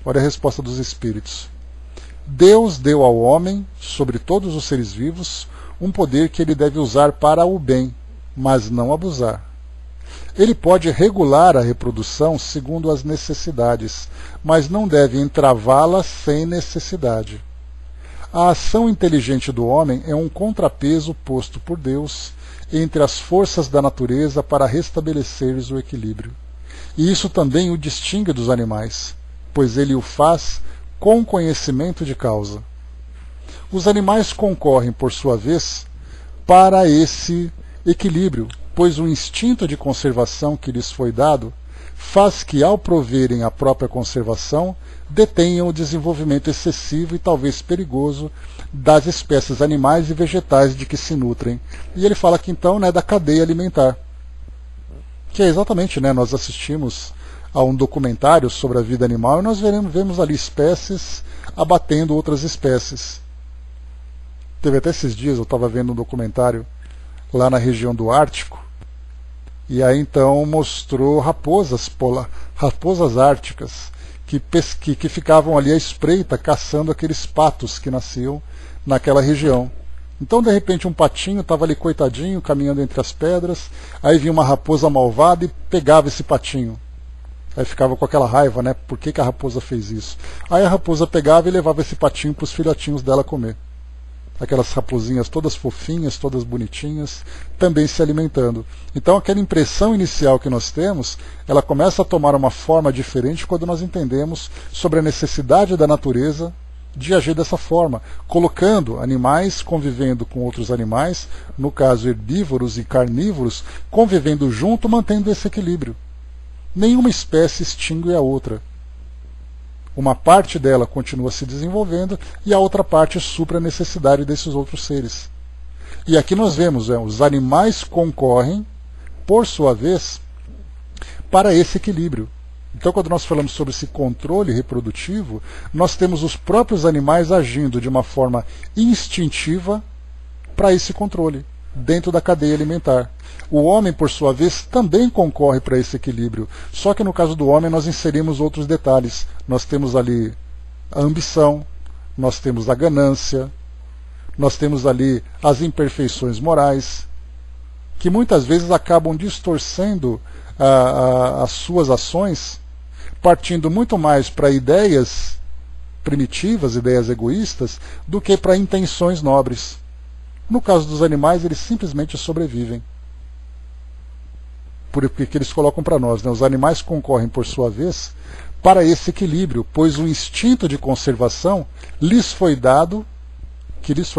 Olha a resposta dos espíritos. Deus deu ao homem, sobre todos os seres vivos, um poder que ele deve usar para o bem, mas não abusar. Ele pode regular a reprodução segundo as necessidades, mas não deve entravá-la sem necessidade. A ação inteligente do homem é um contrapeso posto por Deus entre as forças da natureza para restabelecer-lhes o equilíbrio. E isso também o distingue dos animais, pois ele o faz com conhecimento de causa. Os animais concorrem, por sua vez, para esse equilíbrio, pois o instinto de conservação que lhes foi dado faz que, ao proverem a própria conservação, detenham o desenvolvimento excessivo e talvez perigoso das espécies animais e vegetais de que se nutrem. E ele fala aqui então, né, da cadeia alimentar, que é exatamente, né, nós assistimos a um documentário sobre a vida animal e nós vemos ali espécies abatendo outras espécies. Teve até esses dias, eu estava vendo um documentário lá na região do Ártico, e aí então mostrou raposas árticas que ficavam ali à espreita caçando aqueles patos que nasciam naquela região. Então de repente um patinho estava ali coitadinho caminhando entre as pedras, aí vinha uma raposa malvada e pegava esse patinho. Aí ficava com aquela raiva, né? Por que a raposa fez isso? Aí a raposa pegava e levava esse patinho para os filhotinhos dela comer. Aquelas raposinhas todas fofinhas, todas bonitinhas, também se alimentando. Então aquela impressão inicial que nós temos, ela começa a tomar uma forma diferente quando nós entendemos sobre a necessidade da natureza de agir dessa forma, colocando animais convivendo com outros animais, no caso herbívoros e carnívoros, convivendo junto, mantendo esse equilíbrio. Nenhuma espécie extingue a outra. Uma parte dela continua se desenvolvendo e a outra parte supra a necessidade desses outros seres. E aqui nós vemos, os animais concorrem, por sua vez, para esse equilíbrio. Então, quando nós falamos sobre esse controle reprodutivo, nós temos os próprios animais agindo de uma forma instintiva para esse controle, dentro da cadeia alimentar. O homem, por sua vez, também concorre para esse equilíbrio. Só que no caso do homem nós inserimos outros detalhes. Nós temos ali a ambição, nós temos a ganância, nós temos ali as imperfeições morais, que muitas vezes acabam distorcendo as suas ações, partindo muito mais para ideias primitivas, ideias egoístas, do que para intenções nobres. No caso dos animais, eles simplesmente sobrevivem. Porque eles colocam para nós, né? Os animais concorrem, por sua vez, para esse equilíbrio, pois o instinto de conservação que lhes foi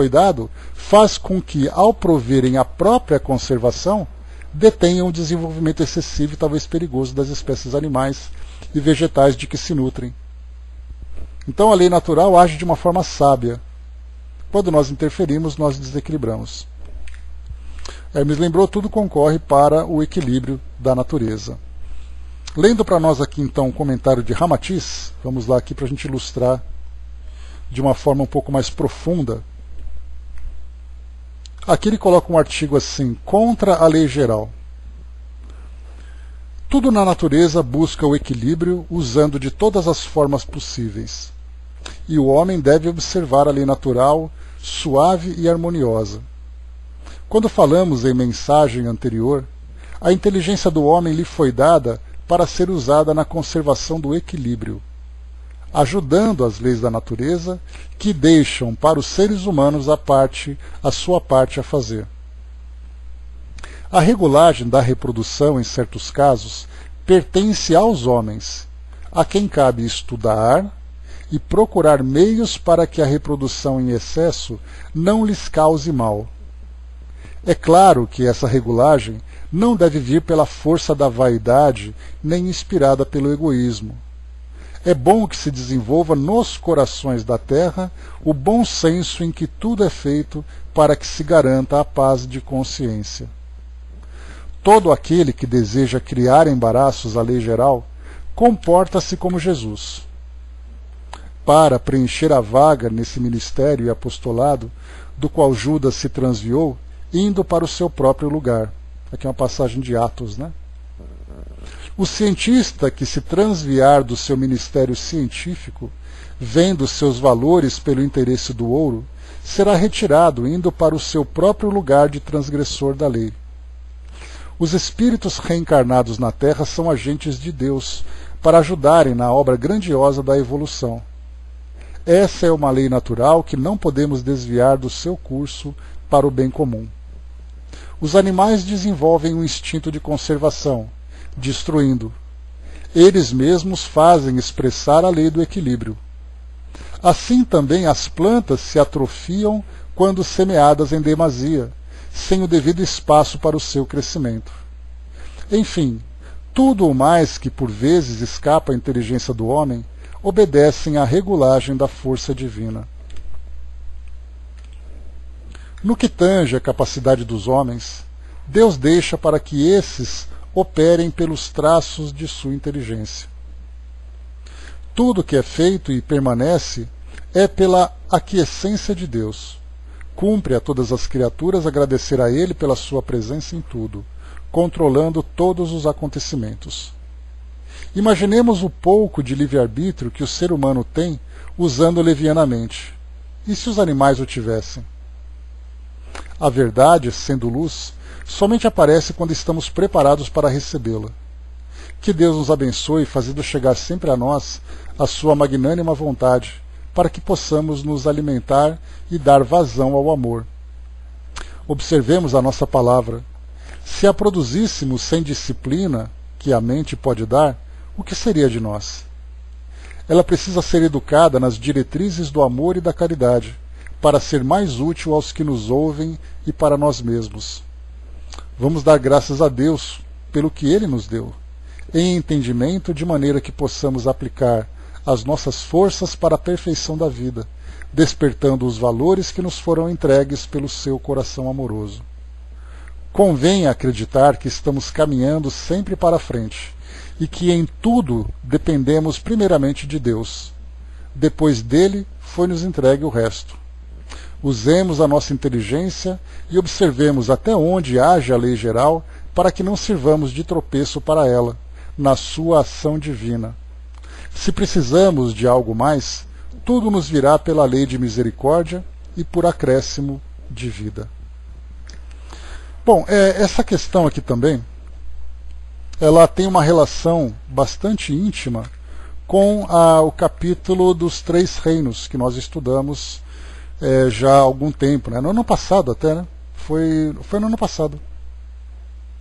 dado, faz com que, ao proverem a própria conservação, detenham o desenvolvimento excessivo e talvez perigoso das espécies animais e vegetais de que se nutrem. Então a lei natural age de uma forma sábia. Quando nós interferimos, nós desequilibramos. Hermes lembrou, tudo concorre para o equilíbrio da natureza. Lendo para nós aqui então o comentário de Ramatiz, vamos lá aqui para a gente ilustrar de uma forma um pouco mais profunda. Aqui ele coloca um artigo assim, contra a lei geral. Tudo na natureza busca o equilíbrio usando de todas as formas possíveis. E o homem deve observar a lei natural, suave e harmoniosa. Quando falamos em mensagem anterior, a inteligência do homem lhe foi dada para ser usada na conservação do equilíbrio, ajudando as leis da natureza que deixam para os seres humanos a sua parte a fazer. A regulagem da reprodução, em certos casos, pertence aos homens, a quem cabe estudar e procurar meios para que a reprodução em excesso não lhes cause mal. É claro que essa regulagem não deve vir pela força da vaidade nem inspirada pelo egoísmo. É bom que se desenvolva nos corações da terra o bom senso em que tudo é feito para que se garanta a paz de consciência. Todo aquele que deseja criar embaraços à lei geral comporta-se como Jesus. Para preencher a vaga nesse ministério e apostolado, do qual Judas se transviou, indo para o seu próprio lugar. Aqui é uma passagem de Atos, né? O cientista que se transviar do seu ministério científico, vendo seus valores pelo interesse do ouro, será retirado, indo para o seu próprio lugar de transgressor da lei. Os espíritos reencarnados na Terra são agentes de Deus, para ajudarem na obra grandiosa da evolução. Essa é uma lei natural que não podemos desviar do seu curso para o bem comum. Os animais desenvolvem um instinto de conservação, destruindo. Eles mesmos fazem expressar a lei do equilíbrio. Assim também as plantas se atrofiam quando semeadas em demasia, sem o devido espaço para o seu crescimento. Enfim, tudo o mais que por vezes escapa à inteligência do homem obedecem à regulagem da força divina. No que tange a capacidade dos homens, Deus deixa para que esses operem pelos traços de sua inteligência. Tudo que é feito e permanece é pela aquiescência de Deus. Cumpre a todas as criaturas agradecer a Ele pela sua presença em tudo, controlando todos os acontecimentos. Imaginemos o pouco de livre-arbítrio que o ser humano tem usando levianamente. E se os animais o tivessem? A verdade, sendo luz, somente aparece quando estamos preparados para recebê-la. Que Deus nos abençoe, fazendo chegar sempre a nós a sua magnânima vontade, para que possamos nos alimentar e dar vazão ao amor. Observemos a nossa palavra. Se a produzíssemos sem disciplina, que a mente pode dar, o que seria de nós? Ela precisa ser educada nas diretrizes do amor e da caridade, para ser mais útil aos que nos ouvem e para nós mesmos. Vamos dar graças a Deus pelo que Ele nos deu, em entendimento, de maneira que possamos aplicar as nossas forças para a perfeição da vida, despertando os valores que nos foram entregues pelo seu coração amoroso. Convém acreditar que estamos caminhando sempre para a frente, e que em tudo dependemos primeiramente de Deus. Depois dele foi-nos entregue o resto. Usemos a nossa inteligência e observemos até onde age a lei geral, para que não sirvamos de tropeço para ela, na sua ação divina. Se precisamos de algo mais, tudo nos virá pela lei de misericórdia e por acréscimo de vida. Bom, essa questão aqui também, ela tem uma relação bastante íntima com o capítulo dos 3 reinos, que nós estudamos já há algum tempo, né? No ano passado até, né? Foi no ano passado.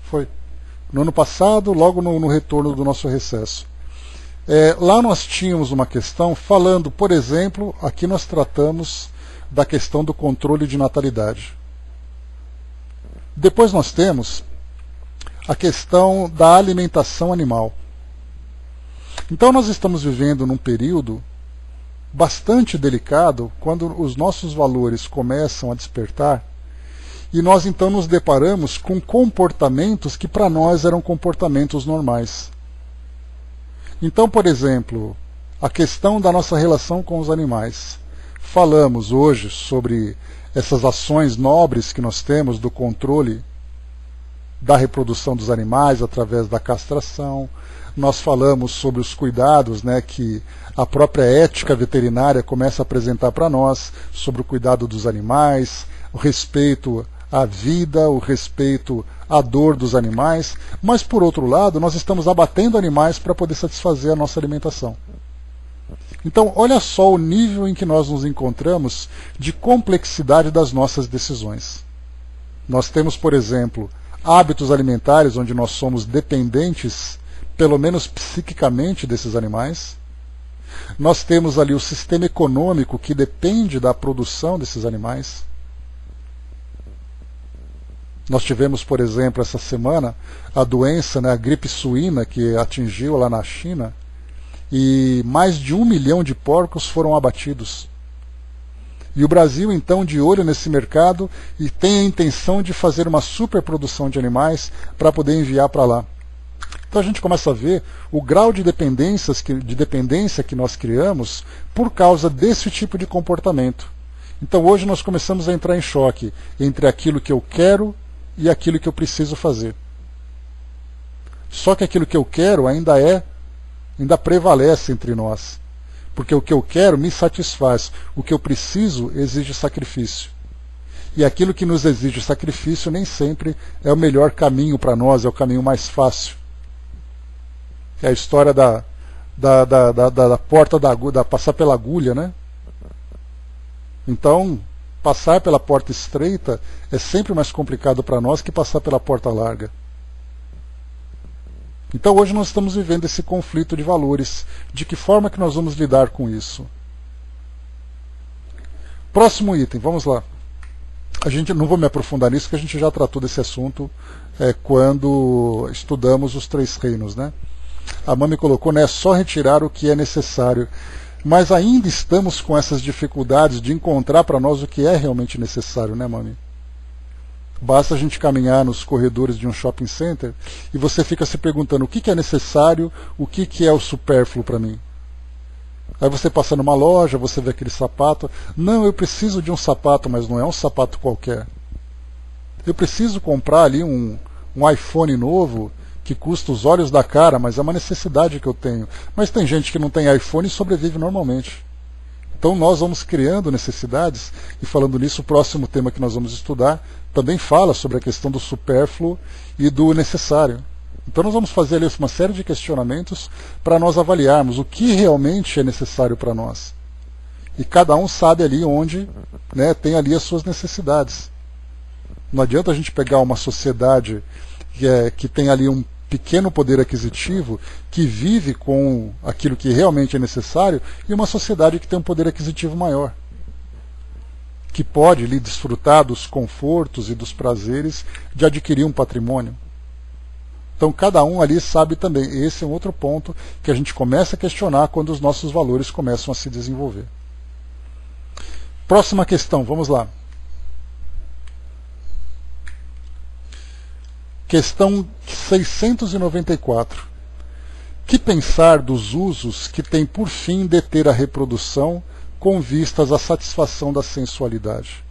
Foi. No ano passado, logo no retorno do nosso recesso. Lá nós tínhamos uma questão falando, por exemplo, aqui nós tratamos da questão do controle de natalidade. Depois nós temos a questão da alimentação animal. Então nós estamos vivendo num período bastante delicado, quando os nossos valores começam a despertar, e nós então nos deparamos com comportamentos que para nós eram comportamentos normais. Então, por exemplo, a questão da nossa relação com os animais. Falamos hoje sobre essas ações nobres que nós temos do controle da reprodução dos animais através da castração. Nós falamos sobre os cuidados, né, que a própria ética veterinária começa a apresentar para nós, sobre o cuidado dos animais, o respeito à vida, o respeito à dor dos animais, mas por outro lado nós estamos abatendo animais para poder satisfazer a nossa alimentação. Então olha só o nível em que nós nos encontramos de complexidade das nossas decisões. Nós temos, por exemplo, hábitos alimentares onde nós somos dependentes, pelo menos psiquicamente, desses animais. Nós temos ali o sistema econômico que depende da produção desses animais. Nós tivemos, por exemplo, essa semana, a doença, né, a gripe suína, que atingiu lá na China, e mais de 1 milhão de porcos foram abatidos. E o Brasil, então, de olho nesse mercado e tem a intenção de fazer uma superprodução de animais para poder enviar para lá. Então a gente começa a ver o grau de dependência que nós criamos por causa desse tipo de comportamento. Então hoje nós começamos a entrar em choque entre aquilo que eu quero e aquilo que eu preciso fazer. Só que aquilo que eu quero ainda prevalece entre nós. Porque o que eu quero me satisfaz. O que eu preciso exige sacrifício. E aquilo que nos exige sacrifício nem sempre é o melhor caminho para nós, é o caminho mais fácil. É a história da porta da agulha, passar pela agulha, né? Então, passar pela porta estreita é sempre mais complicado para nós que passar pela porta larga. Então hoje nós estamos vivendo esse conflito de valores. De que forma que nós vamos lidar com isso? Próximo item, vamos lá. A gente não vou me aprofundar nisso, porque a gente já tratou desse assunto quando estudamos os 3 reinos, né? A Mami colocou, né, é só retirar o que é necessário. Mas ainda estamos com essas dificuldades de encontrar para nós o que é realmente necessário, né, Mami? Basta a gente caminhar nos corredores de um shopping center e você fica se perguntando o que é necessário, o que é o supérfluo para mim. Aí você passa numa loja, você vê aquele sapato. Não, eu preciso de um sapato, mas não é um sapato qualquer. Eu preciso comprar ali um iPhone novo que custa os olhos da cara, mas é uma necessidade que eu tenho. Mas tem gente que não tem iPhone e sobrevive normalmente. Então nós vamos criando necessidades, e falando nisso, o próximo tema que nós vamos estudar também fala sobre a questão do supérfluo e do necessário. Então nós vamos fazer ali uma série de questionamentos para nós avaliarmos o que realmente é necessário para nós. E cada um sabe ali onde, né, tem ali as suas necessidades. Não adianta a gente pegar uma sociedade que tem ali um pequeno poder aquisitivo, que vive com aquilo que realmente é necessário, e uma sociedade que tem um poder aquisitivo maior, que pode ali desfrutar dos confortos e dos prazeres de adquirir um patrimônio. Então cada um ali sabe também. Esse é um outro ponto que a gente começa a questionar quando os nossos valores começam a se desenvolver. Próxima questão, vamos lá. Questão 694. Que pensar dos usos que têm por fim deter a reprodução com vistas à satisfação da sensualidade?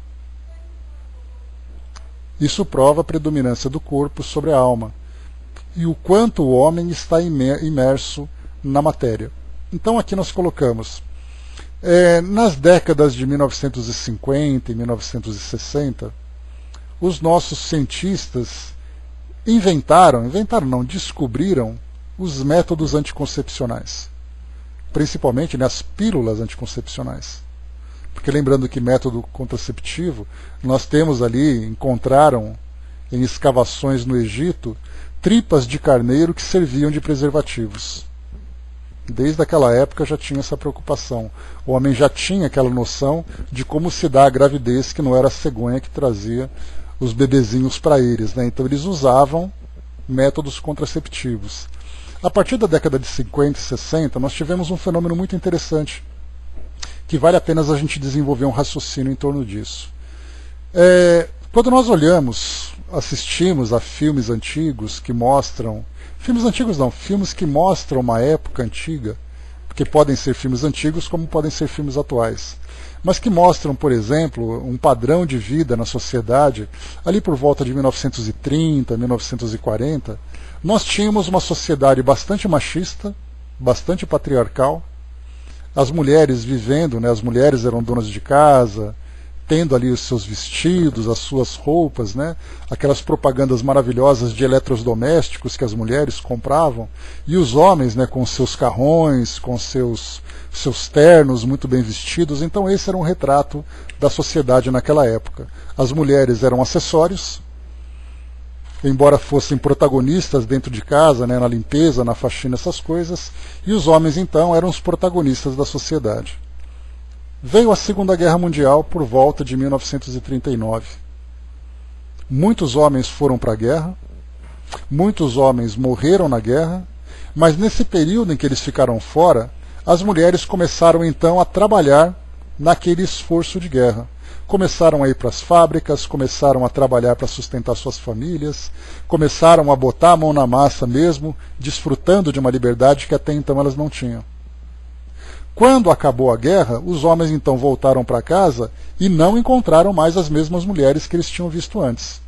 Isso prova a predominância do corpo sobre a alma e o quanto o homem está imerso na matéria. Então aqui nós colocamos, nas décadas de 1950 e 1960, os nossos cientistas descobriram os métodos anticoncepcionais, principalmente as pílulas anticoncepcionais. Porque lembrando que método contraceptivo, nós temos ali, encontraram em escavações no Egito, tripas de carneiro que serviam de preservativos. Desde aquela época já tinha essa preocupação. O homem já tinha aquela noção de como se dá a gravidez, que não era a cegonha que trazia os bebezinhos para eles, né? Então eles usavam métodos contraceptivos. A partir da década de 50 e 60, nós tivemos um fenômeno muito interessante, que vale a pena a gente desenvolver um raciocínio em torno disso. Quando nós assistimos a filmes antigos que mostram... Filmes antigos não, filmes que mostram uma época antiga, porque podem ser filmes antigos como podem ser filmes atuais, mas que mostram, por exemplo, um padrão de vida na sociedade, ali por volta de 1930, 1940, nós tínhamos uma sociedade bastante machista, bastante patriarcal, as mulheres vivendo, né, as mulheres eram donas de casa, tendo ali os seus vestidos, as suas roupas, né, aquelas propagandas maravilhosas de eletrodomésticos que as mulheres compravam, e os homens, né, com seus carrões, com seus ternos muito bem vestidos. Então esse era um retrato da sociedade naquela época. As mulheres eram acessórios, embora fossem protagonistas dentro de casa, né, na limpeza, na faxina, essas coisas, e os homens então eram os protagonistas da sociedade. Veio a Segunda Guerra Mundial por volta de 1939. Muitos homens foram para a guerra, muitos homens morreram na guerra, mas nesse período em que eles ficaram fora, as mulheres começaram então a trabalhar naquele esforço de guerra. Começaram a ir para as fábricas, começaram a trabalhar para sustentar suas famílias, começaram a botar a mão na massa mesmo, desfrutando de uma liberdade que até então elas não tinham. Quando acabou a guerra, os homens então voltaram para casa e não encontraram mais as mesmas mulheres que eles tinham visto antes.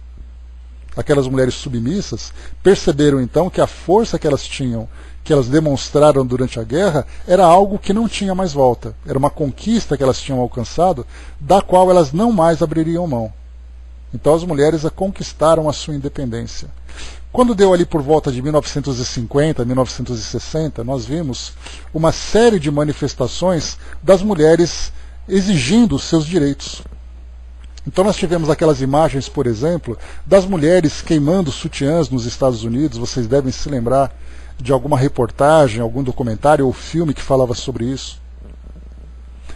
Aquelas mulheres submissas perceberam então que a força que elas tinham, que elas demonstraram durante a guerra, era algo que não tinha mais volta. Era uma conquista que elas tinham alcançado, da qual elas não mais abririam mão. Então as mulheres conquistaram a sua independência. Quando deu ali por volta de 1950, 1960, nós vimos uma série de manifestações das mulheres exigindo os seus direitos. Então nós tivemos aquelas imagens, por exemplo, das mulheres queimando sutiãs nos Estados Unidos. Vocês devem se lembrar de alguma reportagem, algum documentário ou filme que falava sobre isso.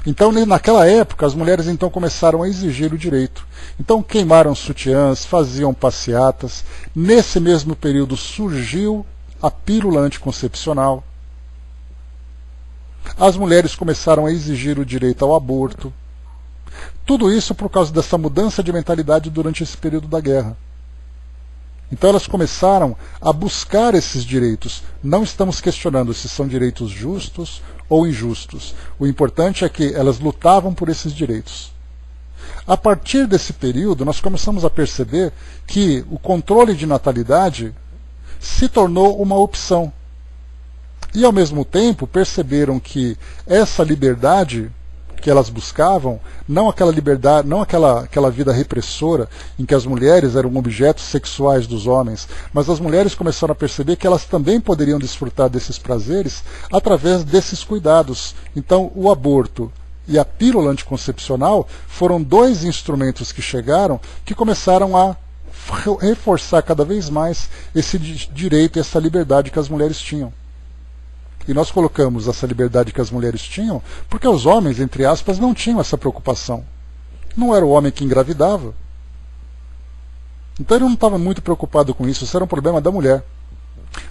Então, naquela época, as mulheres então começaram a exigir o direito. Então, queimaram sutiãs, faziam passeatas. Nesse mesmo período surgiu a pílula anticoncepcional. As mulheres começaram a exigir o direito ao aborto. Tudo isso por causa dessa mudança de mentalidade durante esse período da guerra. Então elas começaram a buscar esses direitos. Não estamos questionando se são direitos justos ou injustos. O importante é que elas lutavam por esses direitos. A partir desse período, nós começamos a perceber que o controle de natalidade se tornou uma opção. E, ao mesmo tempo, perceberam que essa liberdade que elas buscavam, não aquela liberdade, não aquela vida repressora em que as mulheres eram objetos sexuais dos homens, mas as mulheres começaram a perceber que elas também poderiam desfrutar desses prazeres através desses cuidados. Então, o aborto e a pílula anticoncepcional foram dois instrumentos que chegaram, que começaram a reforçar cada vez mais esse direito e essa liberdade que as mulheres tinham. E nós colocamos essa liberdade que as mulheres tinham porque os homens, entre aspas, não tinham essa preocupação. Não era o homem que engravidava. Então ele não estava muito preocupado com isso, isso era um problema da mulher.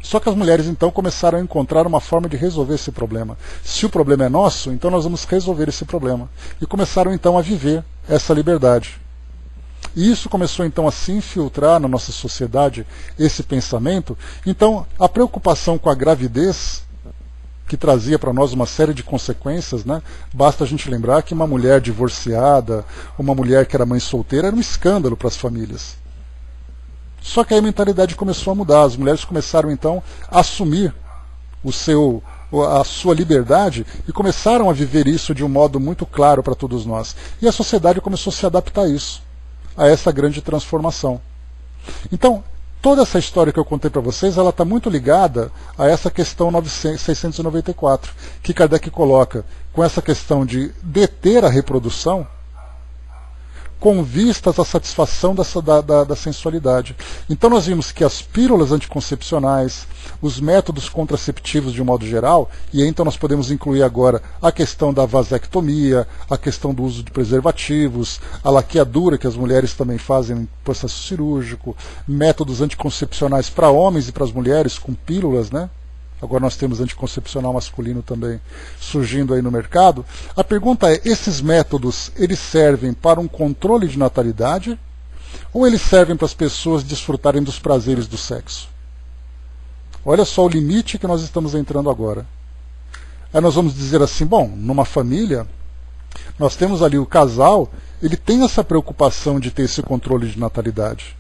Só que as mulheres então começaram a encontrar uma forma de resolver esse problema. Se o problema é nosso, então nós vamos resolver esse problema. E começaram então a viver essa liberdade. E isso começou então a se infiltrar na nossa sociedade, esse pensamento. Então a preocupação com a gravidez, que trazia para nós uma série de consequências, né? Basta a gente lembrar que uma mulher divorciada, uma mulher que era mãe solteira, era um escândalo para as famílias. Só que aí a mentalidade começou a mudar, as mulheres começaram então a assumir a sua liberdade e começaram a viver isso de um modo muito claro para todos nós. E a sociedade começou a se adaptar a isso, a essa grande transformação. Então, toda essa história que eu contei para vocês, ela está muito ligada a essa questão 694, que Kardec coloca com essa questão de deter a reprodução com vistas à satisfação da sensualidade. Então nós vimos que as pílulas anticoncepcionais, os métodos contraceptivos de um modo geral, e aí então nós podemos incluir agora a questão da vasectomia, a questão do uso de preservativos, a laqueadura que as mulheres também fazem no processo cirúrgico, métodos anticoncepcionais para homens e para as mulheres com pílulas, né? Agora nós temos anticoncepcional masculino também surgindo aí no mercado. A pergunta é, esses métodos, eles servem para um controle de natalidade ou eles servem para as pessoas desfrutarem dos prazeres do sexo? Olha só o limite que nós estamos entrando agora. Aí nós vamos dizer assim, bom, numa família, nós temos ali o casal, ele tem essa preocupação de ter esse controle de natalidade.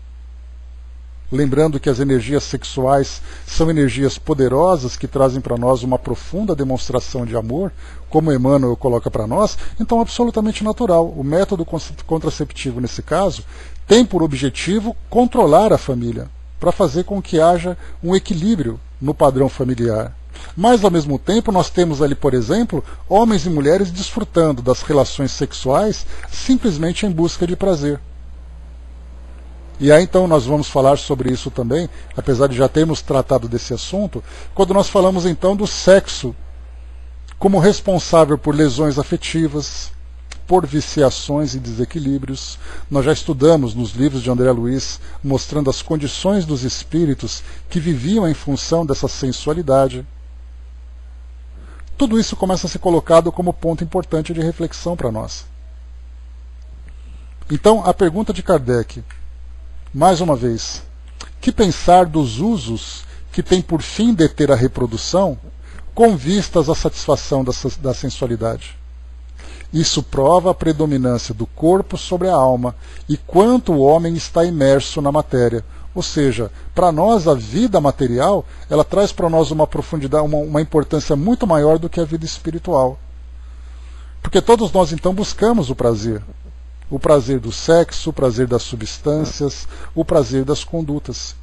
Lembrando que as energias sexuais são energias poderosas que trazem para nós uma profunda demonstração de amor, como Emmanuel coloca para nós, então é absolutamente natural. O método contraceptivo, nesse caso, tem por objetivo controlar a família, para fazer com que haja um equilíbrio no padrão familiar. Mas, ao mesmo tempo, nós temos ali, por exemplo, homens e mulheres desfrutando das relações sexuais simplesmente em busca de prazer. E aí então nós vamos falar sobre isso também, apesar de já termos tratado desse assunto, quando nós falamos então do sexo como responsável por lesões afetivas, por viciações e desequilíbrios. Nós já estudamos nos livros de André Luiz, mostrando as condições dos espíritos que viviam em função dessa sensualidade. Tudo isso começa a ser colocado como ponto importante de reflexão para nós. Então, a pergunta de Kardec, mais uma vez, que pensar dos usos que tem por fim deter a reprodução com vistas à satisfação da sensualidade? Isso prova a predominância do corpo sobre a alma e quanto o homem está imerso na matéria. Ou seja, para nós a vida material, ela traz para nós uma profundidade, uma importância muito maior do que a vida espiritual. Porque todos nós então buscamos o prazer. O prazer do sexo, o prazer das substâncias, o prazer das condutas.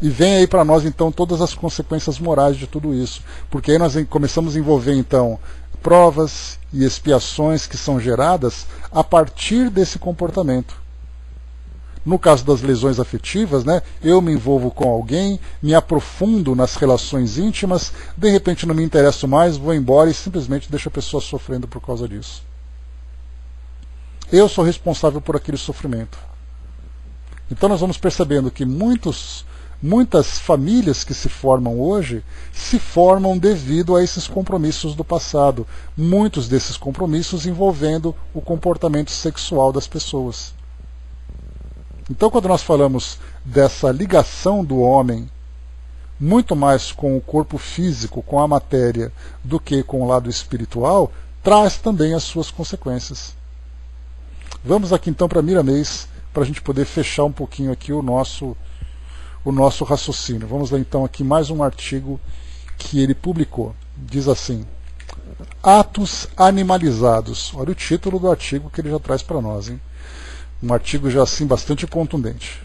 E vem aí para nós então todas as consequências morais de tudo isso. Porque aí nós começamos a envolver então provas e expiações que são geradas a partir desse comportamento. No caso das lesões afetivas, né, eu me envolvo com alguém, me aprofundo nas relações íntimas, de repente não me interesso mais, vou embora e simplesmente deixo a pessoa sofrendo por causa disso. Eu sou responsável por aquele sofrimento. Então nós vamos percebendo que muitas famílias que se formam hoje se formam devido a esses compromissos do passado. Muitos desses compromissos envolvendo o comportamento sexual das pessoas. Então, quando nós falamos dessa ligação do homem muito mais com o corpo físico, com a matéria, do que com o lado espiritual, traz também as suas consequências. Vamos aqui então para Miramês, para a gente poder fechar um pouquinho aqui o nosso raciocínio. Vamos lá então aqui mais um artigo que ele publicou. Diz assim: Atos animalizados. Olha o título do artigo que ele já traz para nós, hein? Um artigo já assim bastante contundente.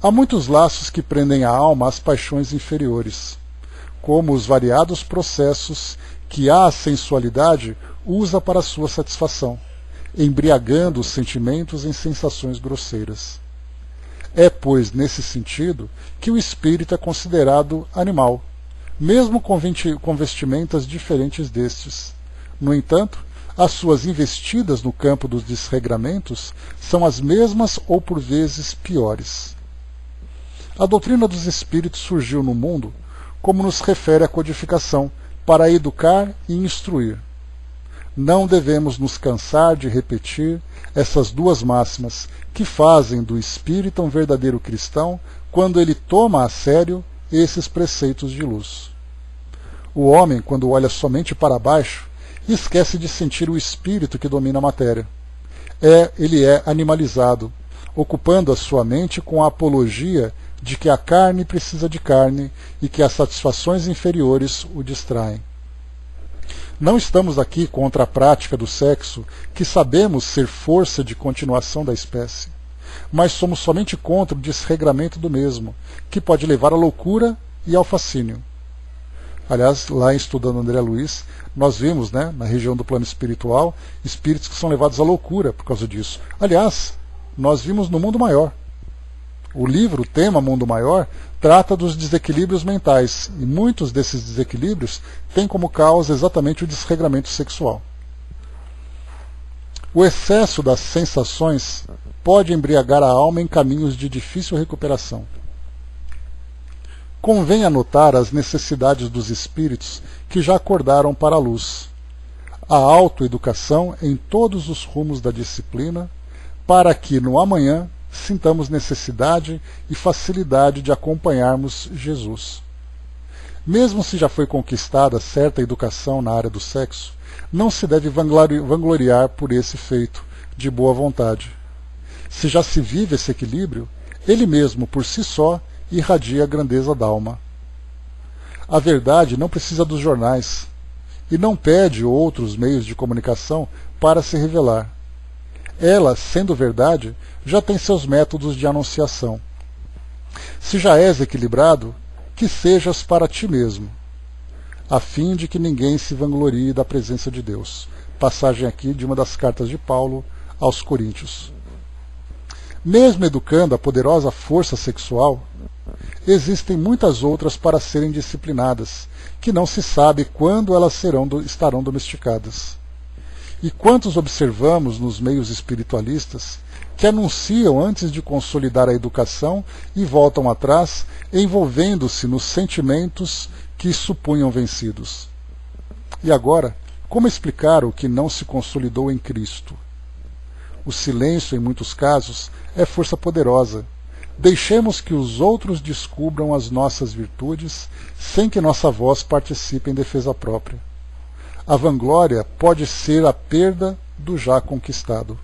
Há muitos laços que prendem a alma às paixões inferiores, como os variados processos que a sensualidade usa para sua satisfação, embriagando os sentimentos em sensações grosseiras. É, pois, nesse sentido, que o espírito é considerado animal, mesmo com vestimentas diferentes destes. No entanto, as suas investidas no campo dos desregramentos são as mesmas ou por vezes piores. A doutrina dos espíritos surgiu no mundo, como nos refere a codificação, para educar e instruir. Não devemos nos cansar de repetir essas duas máximas que fazem do espírita um verdadeiro cristão quando ele toma a sério esses preceitos de luz. O homem, quando olha somente para baixo, esquece de sentir o espírito que domina a matéria. Ele é animalizado, ocupando a sua mente com a apologia de que a carne precisa de carne e que as satisfações inferiores o distraem. Não estamos aqui contra a prática do sexo, que sabemos ser força de continuação da espécie, mas somos somente contra o desregramento do mesmo, que pode levar à loucura e ao fascínio. Aliás, lá estudando André Luiz, nós vimos, né, na região do plano espiritual, espíritos que são levados à loucura por causa disso. Aliás, nós vimos no Mundo Maior. O livro, o tema Mundo Maior, trata dos desequilíbrios mentais, e muitos desses desequilíbrios têm como causa exatamente o desregramento sexual. O excesso das sensações pode embriagar a alma em caminhos de difícil recuperação. Convém anotar as necessidades dos espíritos que já acordaram para a luz, a autoeducação em todos os rumos da disciplina, para que no amanhã sintamos necessidade e facilidade de acompanharmos Jesus. Mesmo se já foi conquistada certa educação na área do sexo, não se deve vangloriar por esse feito de boa vontade. Se já se vive esse equilíbrio, ele mesmo, por si só, irradia a grandeza da alma. A verdade não precisa dos jornais e não pede outros meios de comunicação para se revelar. Ela, sendo verdade, já tem seus métodos de anunciação. Se já és equilibrado, que sejas para ti mesmo, a fim de que ninguém se vanglorie da presença de Deus. Passagem aqui de uma das cartas de Paulo aos Coríntios. Mesmo educando a poderosa força sexual, existem muitas outras para serem disciplinadas, que não se sabe quando elas estarão domesticadas. E quantos observamos nos meios espiritualistas que anunciam antes de consolidar a educação e voltam atrás, envolvendo-se nos sentimentos que supunham vencidos? E agora, como explicar o que não se consolidou em Cristo? O silêncio, em muitos casos, é força poderosa. Deixemos que os outros descubram as nossas virtudes, sem que nossa voz participe em defesa própria. A vanglória pode ser a perda do já conquistado.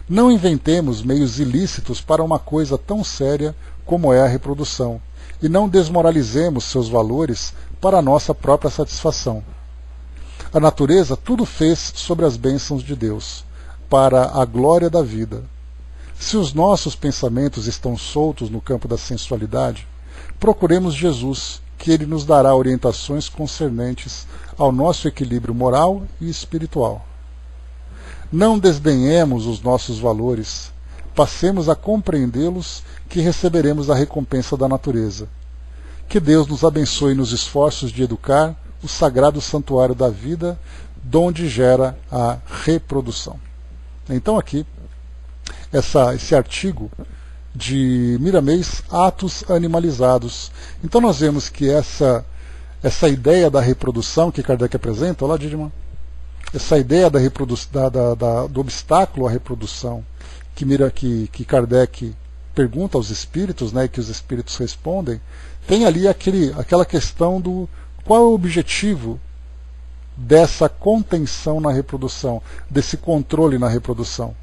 Não inventemos meios ilícitos para uma coisa tão séria como é a reprodução, e não desmoralizemos seus valores para a nossa própria satisfação. A natureza tudo fez sobre as bênçãos de Deus, para a glória da vida. Se os nossos pensamentos estão soltos no campo da sensualidade, procuremos Jesus, que ele nos dará orientações concernentes ao nosso equilíbrio moral e espiritual. Não desdenhemos os nossos valores, passemos a compreendê-los, que receberemos a recompensa da natureza. Que Deus nos abençoe nos esforços de educar o sagrado santuário da vida, donde gera a reprodução. Então aqui, esse artigo de Miramês, Atos Animalizados. Então nós vemos que essa ideia da reprodução que Kardec apresenta, olá Didman, essa ideia do obstáculo à reprodução que Kardec pergunta aos espíritos, né, e que os espíritos respondem, tem ali aquela questão do qual é o objetivo dessa contenção na reprodução, desse controle na reprodução.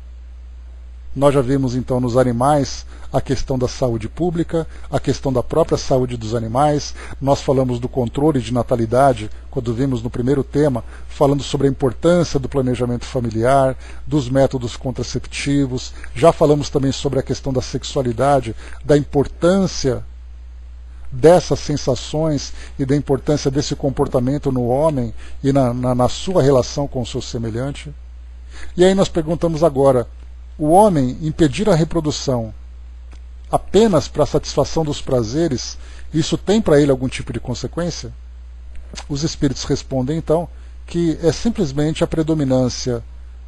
Nós já vimos então nos animais a questão da saúde pública, a questão da própria saúde dos animais. Nós falamos do controle de natalidade, quando vimos no primeiro tema, falando sobre a importância do planejamento familiar, dos métodos contraceptivos. Já falamos também sobre a questão da sexualidade, da importância dessas sensações e da importância desse comportamento no homem e na sua relação com o seu semelhante. E aí nós perguntamos agora, o homem impedir a reprodução apenas para a satisfação dos prazeres, isso tem para ele algum tipo de consequência? Os espíritos respondem então que é simplesmente a predominância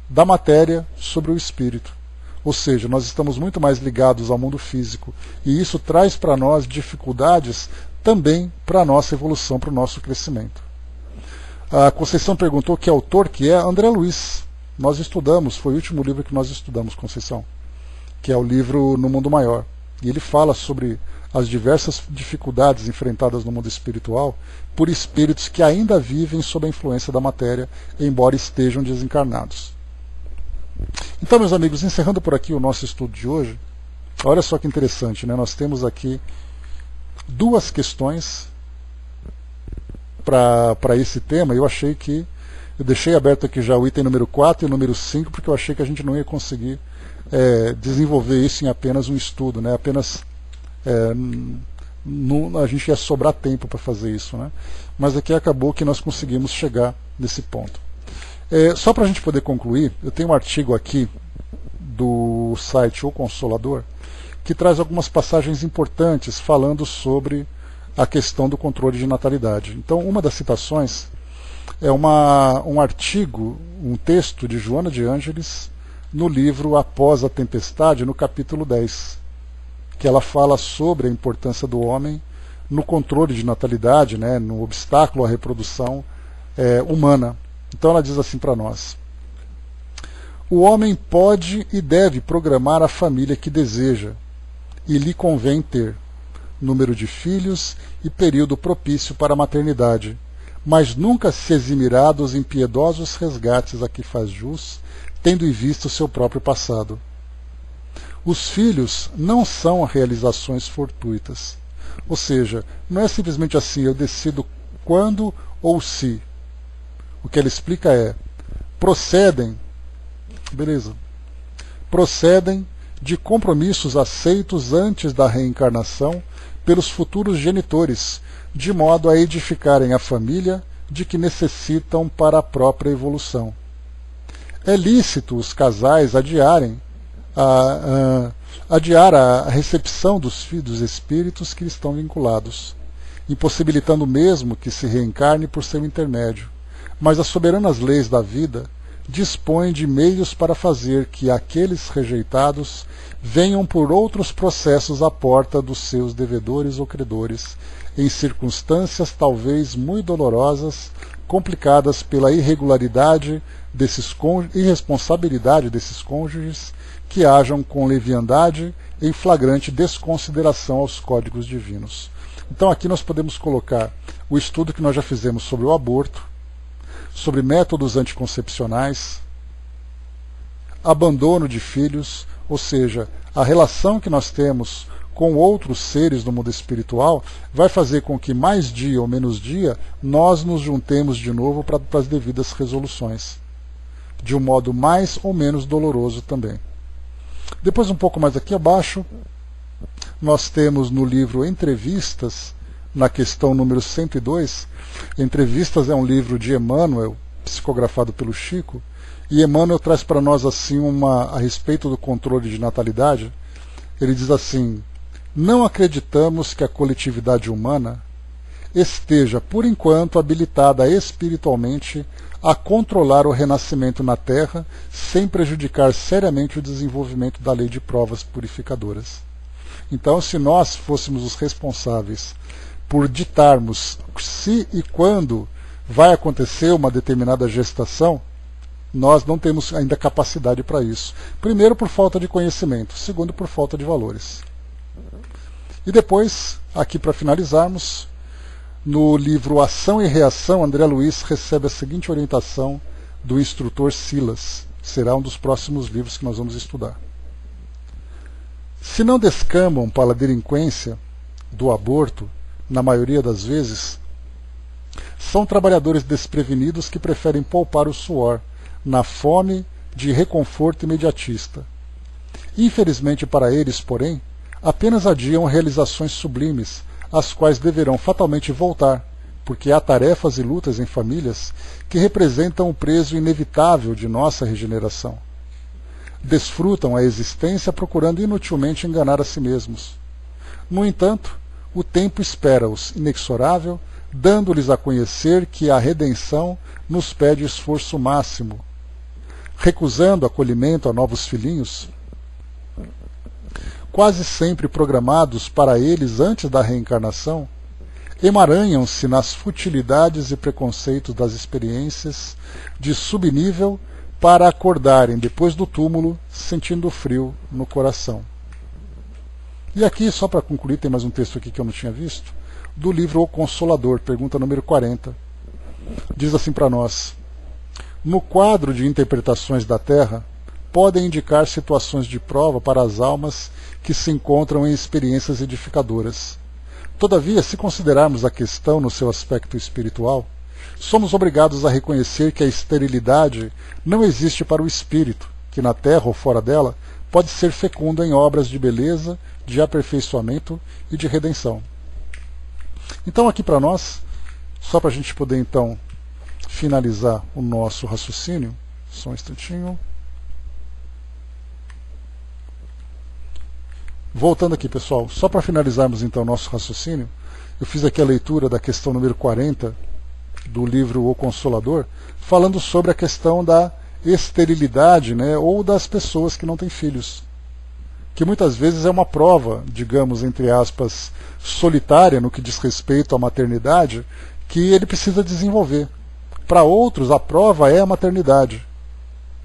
da matéria sobre o espírito. Ou seja, nós estamos muito mais ligados ao mundo físico, e isso traz para nós dificuldades também para a nossa evolução, para o nosso crescimento. A Conceição perguntou que autor que é. André Luiz. Nós estudamos, foi o último livro que nós estudamos, Conceição, que é o livro No Mundo Maior. E ele fala sobre as diversas dificuldades enfrentadas no mundo espiritual por espíritos que ainda vivem sob a influência da matéria, embora estejam desencarnados. Então, meus amigos, encerrando por aqui o nosso estudo de hoje, olha só que interessante, né? Nós temos aqui duas questões para esse tema. Eu deixei aberto aqui já o item número 4 e o número 5, porque eu achei que a gente não ia conseguir desenvolver isso em apenas um estudo, né? A gente ia sobrar tempo para fazer isso, né? Mas aqui acabou que nós conseguimos chegar nesse ponto. Só para a gente poder concluir, eu tenho um artigo aqui do site O Consolador, que traz algumas passagens importantes falando sobre a questão do controle de natalidade. Então, uma das citações é um artigo, um texto de Joana de Ângeles, no livro Após a Tempestade, no capítulo 10, que ela fala sobre a importância do homem no controle de natalidade, né, no obstáculo à reprodução humana. Então ela diz assim para nós: o homem pode e deve programar a família que deseja, e lhe convém ter número de filhos e período propício para a maternidade, mas nunca se eximirá dos impiedosos resgates a que faz jus, tendo em vista o seu próprio passado. Os filhos não são realizações fortuitas, ou seja, não é simplesmente assim, eu decido quando ou se. O que ela explica procedem de compromissos aceitos antes da reencarnação pelos futuros genitores, de modo a edificarem a família de que necessitam para a própria evolução. É lícito os casais adiar a recepção dos espíritos que estão vinculados, impossibilitando mesmo que se reencarne por seu intermédio, mas as soberanas leis da vida dispõe de meios para fazer que aqueles rejeitados venham por outros processos à porta dos seus devedores ou credores, em circunstâncias talvez muito dolorosas, complicadas pela irresponsabilidade desses cônjuges que hajam com leviandade em flagrante desconsideração aos códigos divinos. Então aqui nós podemos colocar o estudo que nós já fizemos sobre o aborto, sobre métodos anticoncepcionais, abandono de filhos, ou seja, a relação que nós temos com outros seres no mundo espiritual vai fazer com que mais dia ou menos dia nós nos juntemos de novo para as devidas resoluções, de um modo mais ou menos doloroso também. Depois, um pouco mais aqui abaixo, nós temos no livro Entrevistas, na questão número 102, Entrevistas é um livro de Emmanuel, psicografado pelo Chico, e Emmanuel traz para nós assim a respeito do controle de natalidade. Ele diz assim: não acreditamos que a coletividade humana esteja, por enquanto, habilitada espiritualmente a controlar o renascimento na Terra sem prejudicar seriamente o desenvolvimento da lei de provas purificadoras. Então, se nós fôssemos os responsáveis por ditarmos se e quando vai acontecer uma determinada gestação, nós não temos ainda capacidade para isso. Primeiro, por falta de conhecimento. Segundo, por falta de valores. E depois, aqui para finalizarmos, no livro Ação e Reação, André Luiz recebe a seguinte orientação do instrutor Silas. Será um dos próximos livros que nós vamos estudar. Se não descambam para a delinquência do aborto, na maioria das vezes, são trabalhadores desprevenidos que preferem poupar o suor na fome de reconforto imediatista. Infelizmente para eles, porém, apenas adiam realizações sublimes, às quais deverão fatalmente voltar, porque há tarefas e lutas em famílias que representam o preço inevitável de nossa regeneração. Desfrutam a existência procurando inutilmente enganar a si mesmos. No entanto, o tempo espera-os inexorável, dando-lhes a conhecer que a redenção nos pede esforço máximo. Recusando acolhimento a novos filhinhos, quase sempre programados para eles antes da reencarnação, emaranham-se nas futilidades e preconceitos das experiências de subnível para acordarem depois do túmulo sentindo frio no coração. E aqui, só para concluir, tem mais um texto aqui que eu não tinha visto, do livro O Consolador, pergunta número 40. Diz assim para nós: no quadro de interpretações da Terra, podem indicar situações de prova para as almas que se encontram em experiências edificadoras. Todavia, se considerarmos a questão no seu aspecto espiritual, somos obrigados a reconhecer que a esterilidade não existe para o espírito, que na Terra ou fora dela pode ser fecundo em obras de beleza, de aperfeiçoamento e de redenção. Então aqui para nós, só para a gente poder então finalizar o nosso raciocínio, só um instantinho. Voltando aqui, pessoal, só para finalizarmos então o nosso raciocínio, eu fiz aqui a leitura da questão número 40 do livro O Consolador, falando sobre a questão da esterilidade, né, ou das pessoas que não têm filhos, que muitas vezes é uma prova, digamos, entre aspas, solitária no que diz respeito à maternidade, que ele precisa desenvolver. Para outros, a prova é a maternidade,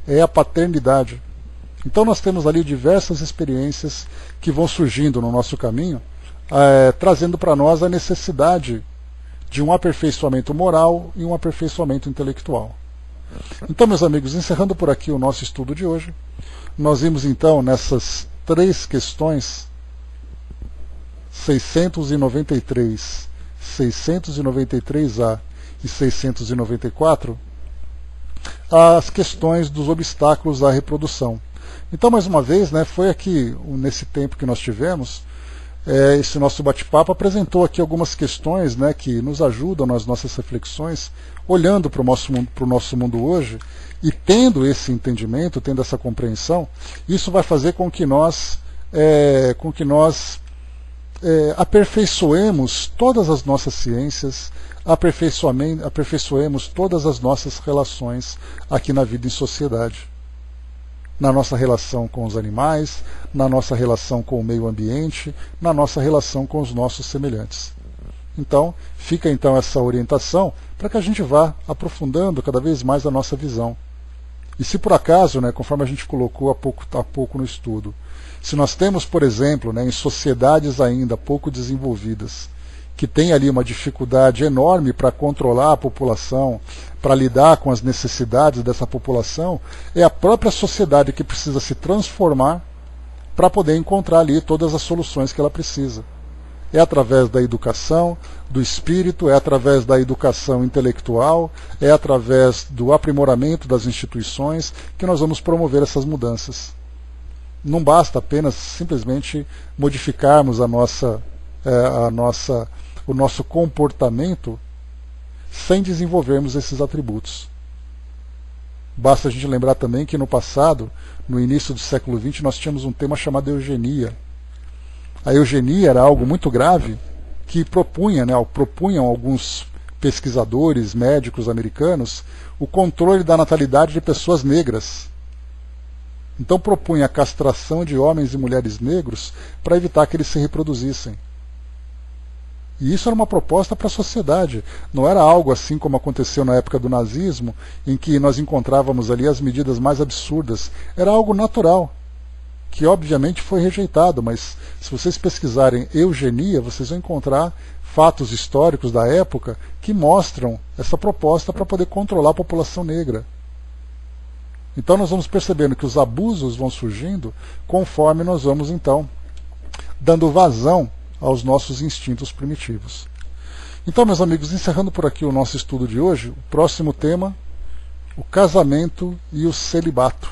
é a paternidade. Então nós temos ali diversas experiências que vão surgindo no nosso caminho, trazendo para nós a necessidade de um aperfeiçoamento moral e um aperfeiçoamento intelectual. Então, meus amigos, encerrando por aqui o nosso estudo de hoje, nós vimos então nessas 3 questões, 693, 693A e 694, as questões dos obstáculos à reprodução. Então, mais uma vez, né, foi aqui, nesse tempo que nós tivemos, esse nosso bate-papo apresentou aqui algumas questões, né, que nos ajudam nas nossas reflexões, olhando para o nosso mundo hoje, e tendo esse entendimento, tendo essa compreensão, isso vai fazer com que nós aperfeiçoemos todas as nossas ciências, aperfeiçoemos todas as nossas relações aqui na vida em sociedade. Na nossa relação com os animais, na nossa relação com o meio ambiente, na nossa relação com os nossos semelhantes. Então, fica então essa orientação para que a gente vá aprofundando cada vez mais a nossa visão. E se por acaso, conforme a gente colocou há pouco no estudo, se nós temos, por exemplo, em sociedades ainda pouco desenvolvidas, que tem ali uma dificuldade enorme para controlar a população, para lidar com as necessidades dessa população, é a própria sociedade que precisa se transformar para poder encontrar ali todas as soluções que ela precisa. É através da educação, do espírito, é através da educação intelectual, é através do aprimoramento das instituições que nós vamos promover essas mudanças. Não basta apenas simplesmente modificarmos o nosso comportamento sem desenvolvermos esses atributos. Basta a gente lembrar também que no passado, no início do século XX, nós tínhamos um tema chamado eugenia. A eugenia era algo muito grave que propunham alguns pesquisadores, médicos americanos, o controle da natalidade de pessoas negras. Então propunha a castração de homens e mulheres negros para evitar que eles se reproduzissem. E isso era uma proposta para a sociedade. Não era algo assim como aconteceu na época do nazismo, em que nós encontrávamos ali as medidas mais absurdas. Era algo natural, que obviamente foi rejeitado, mas se vocês pesquisarem eugenia, vocês vão encontrar fatos históricos da época que mostram essa proposta para poder controlar a população negra. Então nós vamos percebendo que os abusos vão surgindo conforme nós vamos então dando vazão aos nossos instintos primitivos. Então, meus amigos, encerrando por aqui o nosso estudo de hoje, o próximo tema, o casamento e o celibato.